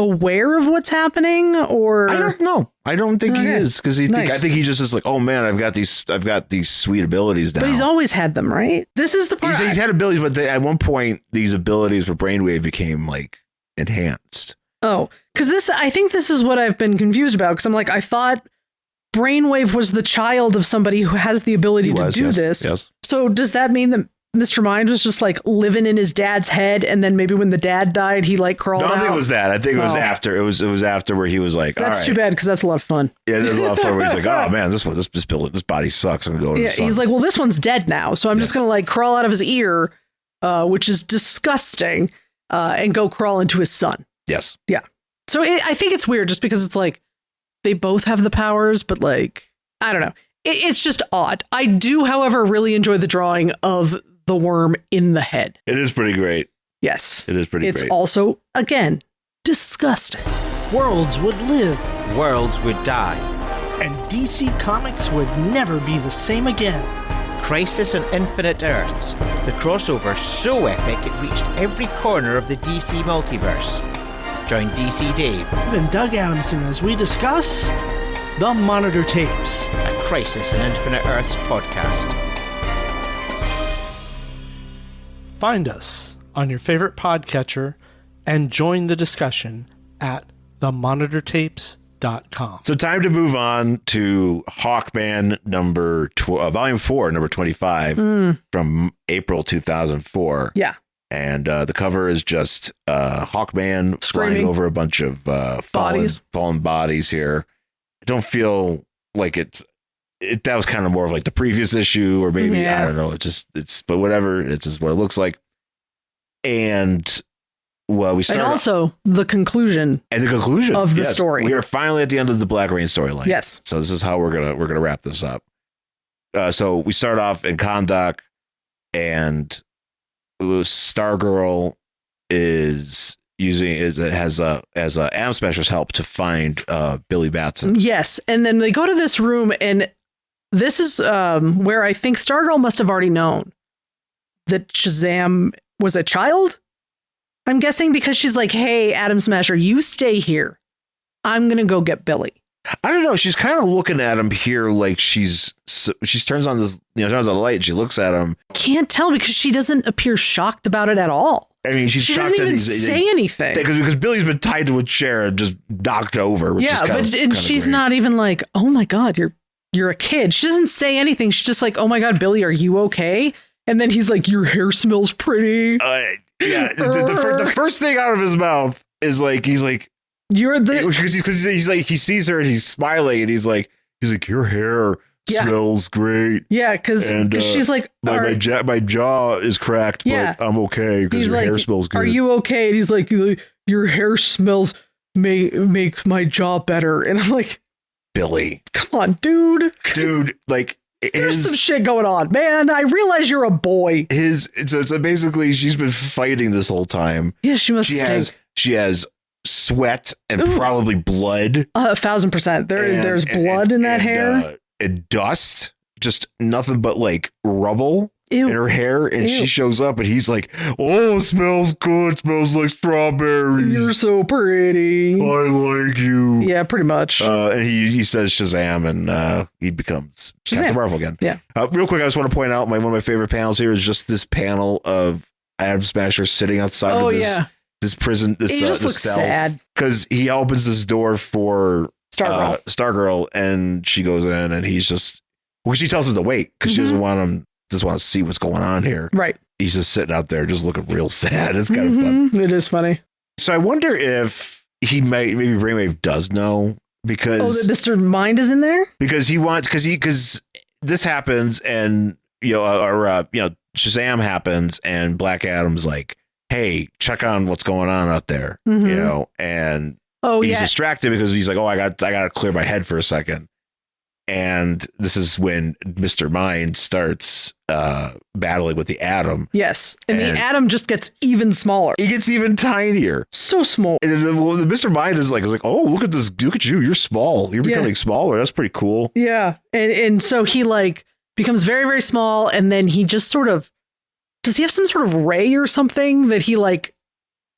aware of what's happening, or I don't know. I don't think he is, because I think he just is like, oh man, I've got these sweet abilities now. But he's always had them, right? This is the part. He's had abilities, but at one point these abilities for Brainwave became like enhanced. Oh, because I think this is what I've been confused about. Because I'm like, I thought Brainwave was the child of somebody who has the ability to do this. Yes. So does that mean that Mr. Mind was just like living in his dad's head, and then maybe when the dad died, he like crawled out? I think it was that. I think it was after. It was after where he was like, that's too bad because that's a lot of fun. Yeah, it is a lot of fun where he's like, oh man, this body sucks. I'm gonna go. Yeah, he's like, well, this one's dead now, so I'm just gonna like crawl out of his ear, which is disgusting, and go crawl into his son. Yes. Yeah. So I think it's weird just because it's like they both have the powers, but like I don't know. It's just odd. I do, however, really enjoy the drawing of the worm in the head. It is pretty great. Yes. It is pretty great. It's also, again, disgusting. Worlds would live. Worlds would die. And DC Comics would never be the same again. Crisis on Infinite Earths. The crossover so epic it reached every corner of the DC multiverse. Join DC Dave and Doug Adamson as we discuss The Monitor Tapes, a Crisis on Infinite Earths podcast. Find us on your favorite podcatcher and join the discussion at themonitortapes.com. So time to move on to Hawkman Volume 4, number 25 from April 2004. Yeah. And the cover is just Hawkman flying over a bunch of fallen bodies here. I don't feel like that was kind of more of like the previous issue, or maybe, I don't know. But whatever. It's just what it looks like. And well, and also the conclusion. And the conclusion of the story. We are finally at the end of the Black Rain storyline. Yes. So this is how we're gonna wrap this up. So we start off in Kahndaq, and Stargirl has Atom Smasher's help to find Billy Batson. Yes, and then they go to this room, and this is where I think Stargirl must have already known that Shazam was a child. I'm guessing because she's like, "Hey, Atom Smasher, you stay here. I'm gonna go get Billy." I don't know. She's kind of looking at him here like she turns on the light and she looks at him. Can't tell because she doesn't appear shocked about it at all. I mean, she doesn't even say anything because Billy's been tied to a chair and just knocked over. Which is she's great. Not even like, "Oh my God, you're a kid." She doesn't say anything. She's just like, "Oh my God, Billy, are you okay?" And then he's like, "Your hair smells pretty." Yeah. The first thing out of his mouth is like, he's like, "You're the," because he's like, he sees her and he's smiling and he's like, "Your hair smells great." Yeah, because she's like, my jaw is cracked, but I'm okay because your hair smells good. Are you okay? And he's like, "Your hair smells makes my jaw better." And I'm like, Billy, come on, dude, like. There's some shit going on, man. I realize you're a boy. So basically, she's been fighting this whole time. Yeah, she must stink. She has sweat and probably blood. 1,000%. There's blood in that hair. And dust. Just nothing but like rubble in her hair. And she shows up and he's like, "Oh, it smells good. It smells like strawberries. You're so pretty. I like you." Yeah, pretty much. And he says Shazam and he becomes Captain Marvel again. Yeah. Real quick, I just want to point out one of my favorite panels here is just this panel of Atom Smasher sitting outside of this prison, this cell. Sad. Because he opens this door for Stargirl, and she goes in and he's just, she tells him to wait because she doesn't want him, just want to see what's going on here. Right. He's just sitting out there just looking real sad. It's kind of fun. It is funny. So I wonder if maybe Brainwave does know because that Mr. Mind is in there because this happens and Shazam happens and Black Adam's like, "Hey, check on what's going on out there," and he's distracted because he's like, "Oh, I got to clear my head for a second." And this is when Mr. Mind starts battling with the Atom. Yes. And the Atom just gets even smaller. He gets even tinier. So small. And the Mr. Mind is like, "Oh, look at this. Look at you. You're small. You're becoming smaller. That's pretty cool." Yeah. And so he like becomes very, very small. And then he just sort of, does he have some sort of ray or something that he like,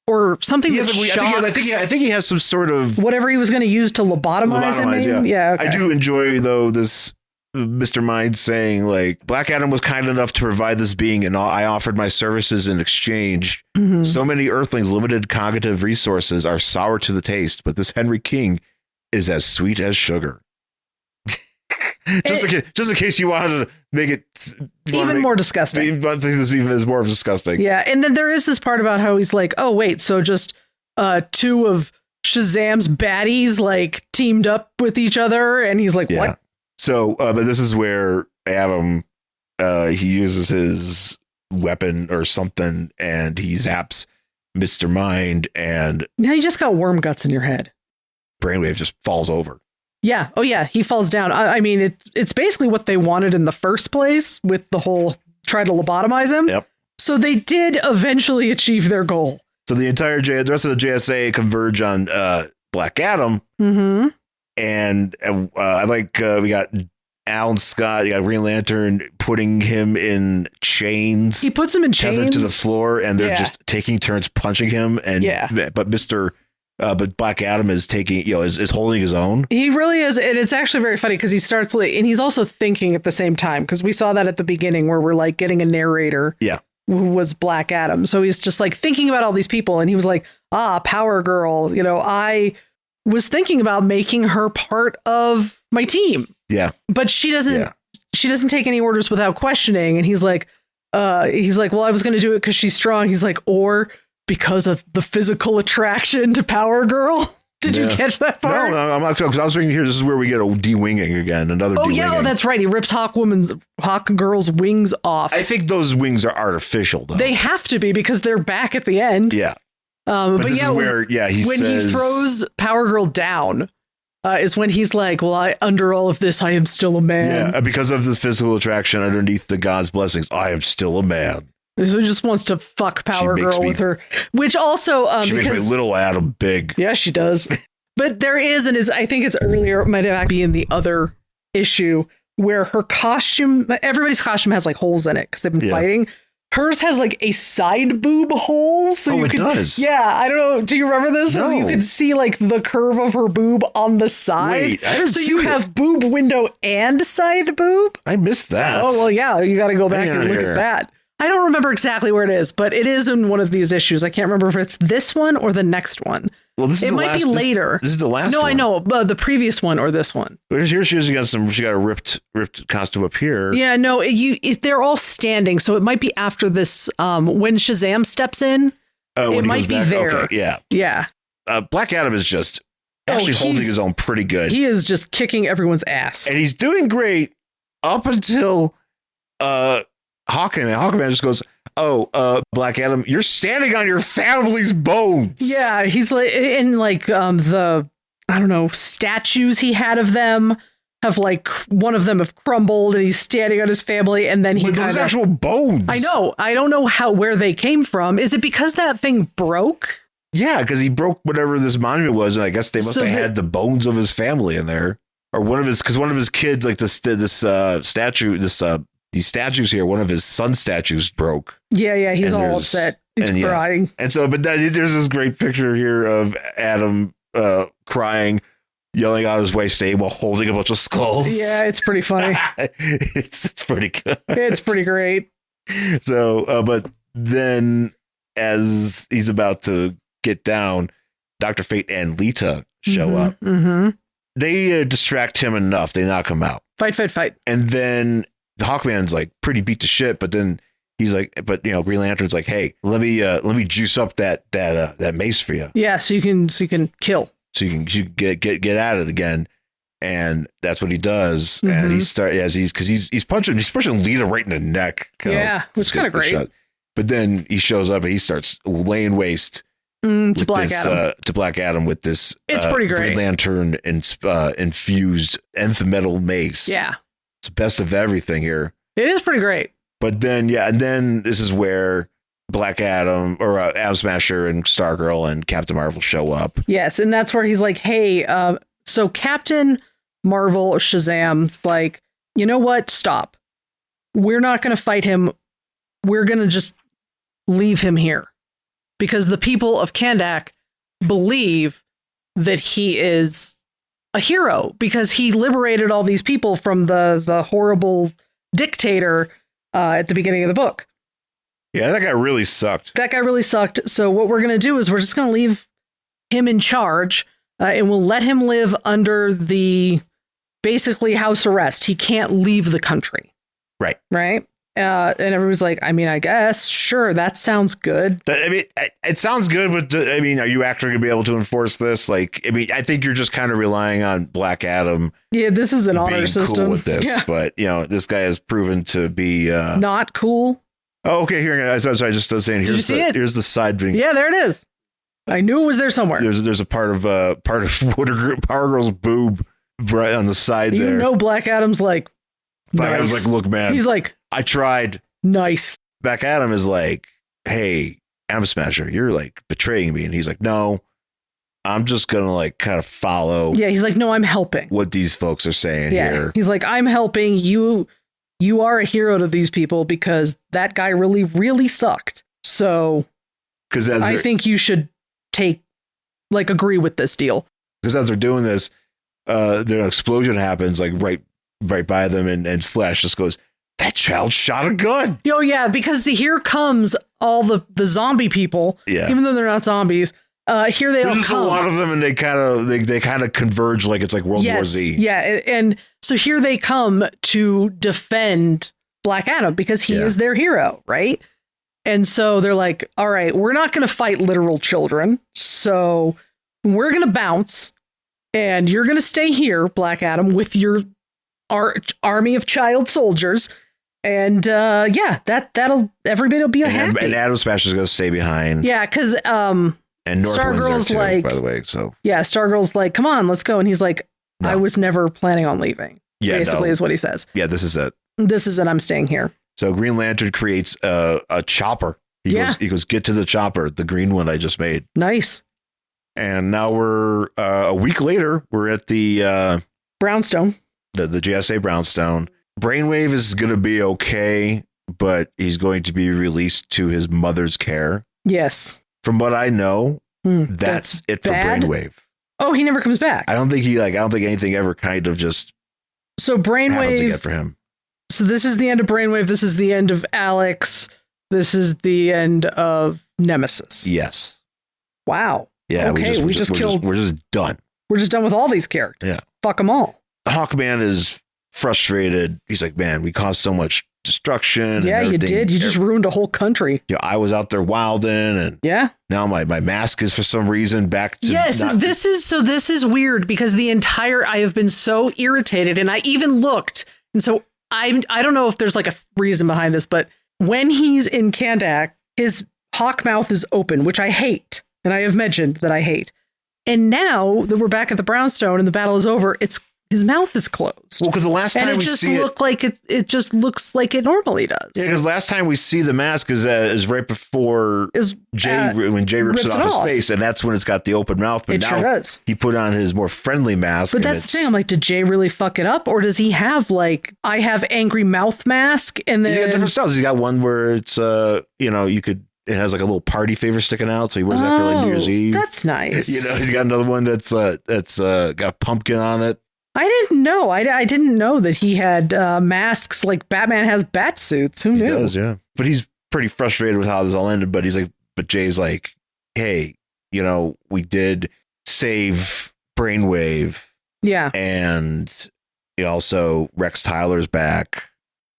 or something that shocks? I think he has some sort of whatever he was going to use to lobotomize him. Yeah. Okay. I do enjoy though this Mr. Mind saying like Black Adam was kind enough to provide this being and I offered my services in exchange. Mm-hmm. So many Earthlings' limited cognitive resources are sour to the taste, but this Henry King is as sweet as sugar. just in case you wanted to make it even more disgusting. I think this even is more disgusting. Yeah, and then there is this part about how he's like, oh wait, so just two of Shazam's baddies like teamed up with each other, and he's like, what? So, but this is where Adam, he uses his weapon or something, and he zaps Mr. Mind, and now you just got worm guts in your head. Brainwave just falls over. Yeah. Oh, yeah. He falls down. I mean, it's basically what they wanted in the first place with the whole try to lobotomize him. Yep. So they did eventually achieve their goal. So the rest of the JSA converge on Black Adam. Mm-hmm. And I like we got Alan Scott, you got Green Lantern putting him in chains. He puts him in chains tethered to the floor, and they're just taking turns punching him. And but Black Adam is taking, is holding his own. He really is. And it's actually very funny because he starts and he's also thinking at the same time, because we saw that at the beginning where we're like getting a narrator. Yeah. Who was Black Adam. So he's just like thinking about all these people. And he was like, Power Girl, I was thinking about making her part of my team. Yeah. But she doesn't take any orders without questioning. And he's like, well, I was going to do it because she's strong. He's like, or because of the physical attraction to Power Girl. Did you catch that part? No, I'm not. Because I was thinking here, this is where we get a de-winging again. Another de-winging. Yeah, that's right. He rips Hawk Girl's wings off. I think those wings are artificial, though. They have to be because they're back at the end. Yeah. But this is where, he throws Power Girl down, is when he's like, well, under all of this, I am still a man. Yeah, because of the physical attraction underneath the God's blessings, I am still a man. So he just wants to fuck Power Girl with her, which also she makes my little Adam big. Yeah, she does. But there is, I think it's earlier, it might have be in the other issue where her costume, everybody's costume has like holes in it because they've been fighting. Hers has like a side boob hole. So it does. Yeah, I don't know. Do you remember this? No. So you could see like the curve of her boob on the side. Wait, I didn't so see you it. have boob window and side boob. I missed that. Oh, well, yeah, you got to go back and look at that. I don't remember exactly where it is, but it is in one of these issues. I can't remember if it's this one or the next one. Well, it might be later. This is the last one. No, I know. The previous one or this one. Here she got a ripped costume up here. Yeah, no, they're all standing. So it might be after this. When Shazam steps in, it might be there. Okay, yeah. Yeah. Black Adam is just actually holding his own pretty good. He is just kicking everyone's ass. And he's doing great up until Hawkman. Hawkman just goes, Black Adam, you're standing on your family's bones. Yeah, he's like in like the statues he had of them have like one of them have crumbled and he's standing on his family and then those actual bones. I know. I don't know where they came from. Is it because that thing broke? Yeah, because he broke whatever this monument was, and I guess they must have had the bones of his family in there, or one of his kids, like this statue, these statues here, one of his son statues broke. Yeah, he's all upset. He's crying. Yeah. And so, but there's this great picture here of Adam crying, yelling out his wife's name while holding a bunch of skulls. Yeah, it's pretty funny. it's pretty good. It's pretty great. So, but then as he's about to get down, Dr. Fate and Lita show up. Mm-hmm. They distract him enough. They knock him out. Fight. And then Hawkman's like pretty beat to shit, but then he's like, Green Lantern's like, hey, let me juice up that mace for you. Yeah, so you can kill. So you can get at it again. And that's what he does. Mm-hmm. And he's punching Lita right in the neck. Yeah, it was kind of great. Shot. But then he shows up and he starts laying waste to Black Adam with this. It's pretty great. Green Lantern infused nth metal mace. Yeah. It's the best of everything here. It is pretty great. But then, and then this is where Black Adam or Atom Smasher and Stargirl and Captain Marvel show up. Yes, and that's where he's like, hey, so Captain Marvel, Shazam's like, you know what? Stop. We're not going to fight him. We're going to just leave him here. Because the people of Kandak believe that he is a hero because he liberated all these people from the horrible dictator at the beginning of the book. Yeah, that guy really sucked. So what we're going to do is we're just going to leave him in charge and we'll let him live under the basically house arrest. He can't leave the country. Right. Right. And everyone's like, I mean, I guess, sure, that sounds good. I mean, it sounds good, but I mean, are you actually going to be able to enforce this? Like, I mean, I think you're just kind of relying on Black Adam. Yeah, this is an honor system. Cool with this, yeah. But this guy has proven to be not cool. Oh, okay. Here, I just was saying. Here's the side thing. Yeah, there it is. I knew it was there somewhere. There's a part of Power Girl's boob right on the side there. Black Adam's like. Black Adam's like, look, man. He's like, I tried. Nice. Black Adam is like, hey, Atom Smasher, you're like betraying me. And he's like, no, I'm just going to like kind of follow. Yeah. He's like, no, I'm helping. What these folks are saying here. He's like, I'm helping you. You are a hero to these people because that guy really, really sucked. So I think you should agree with this deal. Because as they're doing this, the explosion happens like right by them, and Flash just goes, that child shot a gun. Oh yeah, because here comes all the zombie people. Yeah. Even though they're not zombies, here they all come. There's a lot of them, and they kind of converge like it's like World War Z. Yeah, and so here they come to defend Black Adam because he is their hero, right? And so they're like, all right, we're not going to fight literal children, so we're going to bounce, and you're going to stay here, Black Adam, with your army of child soldiers. And that'll everybody will be happy. And Atom Smasher's going to stay behind. Yeah, because and Northwind's there too, by the way. So yeah, Stargirl's like, come on, let's go. And he's like, no. I was never planning on leaving. Yeah, basically is what he says. Yeah, this is it. I'm staying here. So Green Lantern creates a chopper. He goes, get to the chopper, the green one I just made. Nice. And now we're a week later. We're at the Brownstone. The JSA Brownstone. Brainwave is going to be okay, but he's going to be released to his mother's care. Yes. From what I know, that's it for Brainwave. Oh, he never comes back. I don't think anything ever kind of just Brainwave happens again for him. So this is the end of Brainwave. This is the end of Alex. This is the end of Nemesis. Yes. Wow. Yeah. Okay. We're just done. We're just done with all these characters. Yeah. Fuck them all. Hawkman is frustrated. He's like, man, we caused so much destruction. Yeah, you did. You just ruined a whole country. I was out there wilding, and now my mask is for some reason back to this is weird because I have been so irritated, and I even looked, and so I don't know if there's like a reason behind this, but when he's in Kandak, his hawk mouth is open, which I hate, and I have mentioned that I hate. And now that we're back at the Brownstone and the battle is over, his mouth is closed. Well, because the last time we see it just looks like it normally does. Yeah, because last time we see the mask is right before when Jay rips it off his face, and that's when it's got the open mouth. But it sure does. He put on his more friendly mask. But that's the thing. I'm like, did Jay really fuck it up, or does he have I have angry mouth mask, and then he's got different styles. He's got one where it's it has like a little party favor sticking out, so he wears that for like New Year's Eve. That's nice. He's got another one that's got a pumpkin on it. I didn't know. I didn't know that he had masks like Batman has bat suits. Who knew? He does, yeah. But he's pretty frustrated with how this all ended. But Jay's like, hey, we did save Brainwave. Yeah. And also Rex Tyler's back.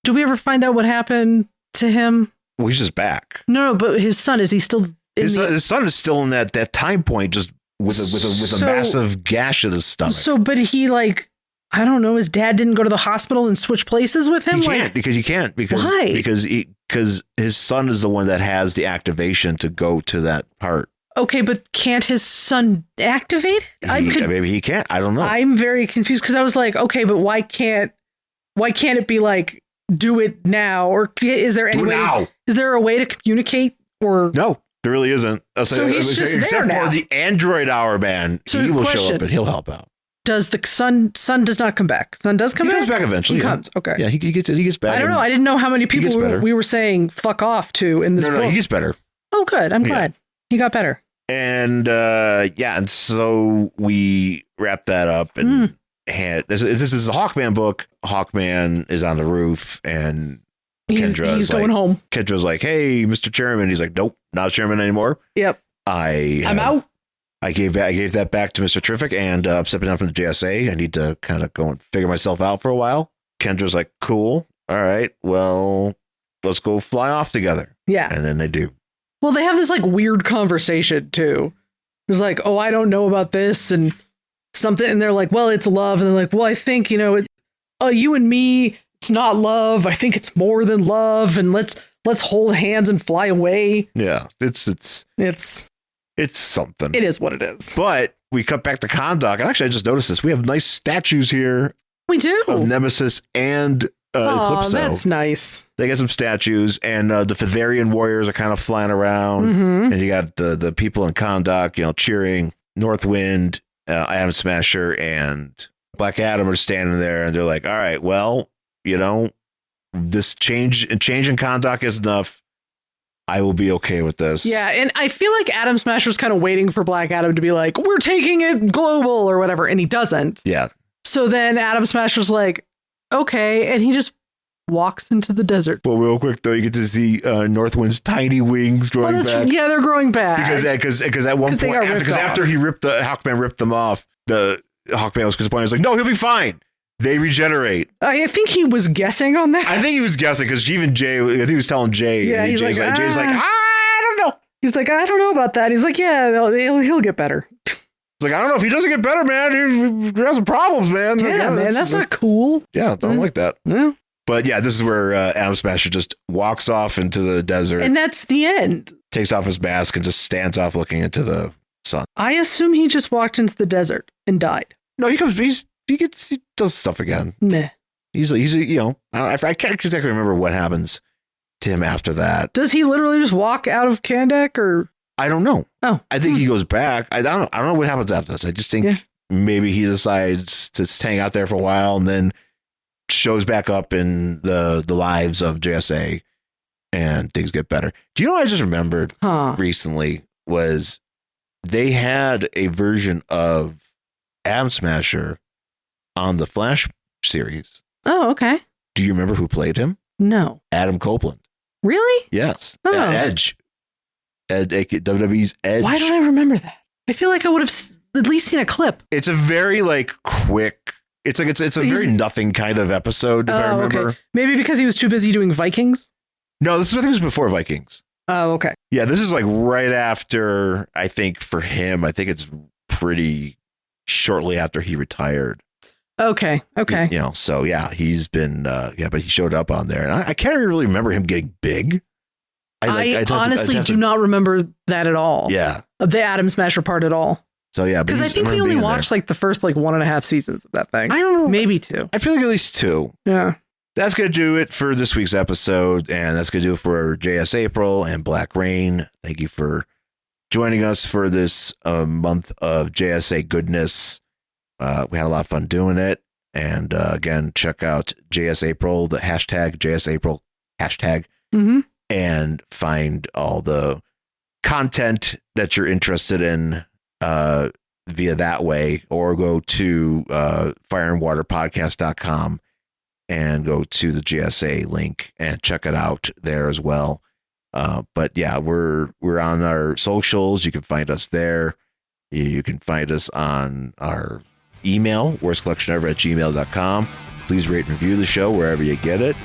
Do we ever find out what happened to him? Well, he's just back. No, but his son, is he still? His son is still in that time point, just with a massive gash in his stomach. So, but he I don't know. His dad didn't go to the hospital and switch places with him. He can't because why? Because his son is the one that has the activation to go to that part. Okay, but can't his son activate it? Maybe he can't. I don't know. I'm very confused because I was like, okay, but why can't it be like do it now, or is there any way? Now. Is there a way to communicate or no? There really isn't. So he's just except there for now. the android hour man. So he will show up and he'll help out. Does the son does not come back? Son does come back? He comes back eventually. He comes. Okay. Yeah, he gets back. I don't know. I didn't know how many people we were saying fuck off to in this book. No, he gets better. Oh, good. I'm glad. He got better. And and so we wrap that up and this is a Hawkman book. Hawkman is on the roof and he's going home. Kendra's like, hey, Mr. Chairman. He's like, nope, not chairman anymore. Yep. I'm out. I gave that back to Mr. Terrific, and I'm stepping down from the JSA. I need to kind of go and figure myself out for a while. Kendra's like, cool. All right. Well, let's go fly off together. Yeah. And then they do. Well, they have this like weird conversation too. It was like, oh, I don't know about this and something. And they're like, well, it's love. And they're like, well, I think, it's, you and me, it's not love. I think it's more than love. And let's hold hands and fly away. Yeah. It's something. It is what it is. But we cut back to Kahndaq. And actually, I just noticed this. We have nice statues here. We do. Of Nemesis and Eclipso. That's nice. They got some statues, and the Fetherian warriors are kind of flying around. Mm-hmm. And you got the people in Kahndaq, cheering. Northwind, Atom Smasher, and Black Adam are standing there, and they're like, all right, well, this change in Kahndaq is enough. I will be okay with this. Yeah, and I feel like Atom Smasher's kind of waiting for Black Adam to be like, we're taking it global or whatever, and he doesn't. Yeah. So then Atom Smasher's like, okay, and he just walks into the desert. Well, real quick though, you get to see Northwind's tiny wings growing back. Yeah, they're growing back because at one point, after Hawkman ripped them off, the Hawkman was disappointed. He's like, no, he'll be fine. They regenerate. I think he was guessing on that. I think he was guessing because even Jay, I think he was telling Jay. Yeah, Jay's like, I don't know. He's like, I don't know about that. He's like, yeah, he'll get better. It's like, I don't know if he doesn't get better, man. He has some problems, man. Yeah, man, that's not cool. Yeah, I don't like that. Yeah. But yeah, this is where Atom Smasher just walks off into the desert. And that's the end. Takes off his mask and just stands off looking into the sun. I assume he just walked into the desert and died. No, he does stuff again. Nah. He's I can't exactly remember what happens to him after that. Does he literally just walk out of Kahndaq or? I don't know. Oh, I think he goes back. I don't know what happens after this. I just think maybe he decides to hang out there for a while and then shows back up in the lives of JSA and things get better. Do you know what I just remembered recently was they had a version of Atom Smasher on the Flash series. Oh, okay. Do you remember who played him? No. Adam Copeland. Really? Yes. Oh. Edge. WWE's Edge. Why don't I remember that? I feel like I would have at least seen a clip. It's a very quick. It's a very nothing kind of episode, if I remember. Okay. Maybe because he was too busy doing Vikings? No, I think it was before Vikings. Oh, okay. Yeah, this is right after, I think for him, I think it's pretty shortly after he retired. Okay. So yeah, he's been, but he showed up on there. And I can't really remember him getting big. I honestly do not remember that at all. Yeah. The Atom Smasher part at all. So yeah, because I think we only watched the first 1.5 seasons of that thing. I don't know. Maybe 2. I feel like at least 2. Yeah. That's going to do it for this week's episode. And that's going to do it for JS April and Black Rain. Thank you for joining us for this month of JSA goodness. We had a lot of fun doing it. And again, check out JS April, the hashtag JS April hashtag. Mm-hmm. And find all the content that you're interested in via that way, or go to fireandwaterpodcast.com and go to the GSA link and check it out there as well. But yeah, we're on our socials. You can find us there. You can find us on our email, worstcollectionever@gmail.com. Please rate and review the show wherever you get it.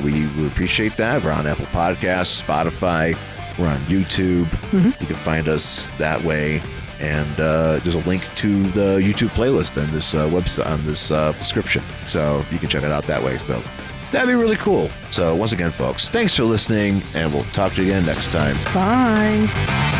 We appreciate that. We're on Apple Podcasts, Spotify. We're on YouTube. Mm-hmm. You can find us that way. And there's a link to the YouTube playlist on this website, on this description. So you can check it out that way. So that'd be really cool. So once again, folks, thanks for listening, and we'll talk to you again next time. Bye.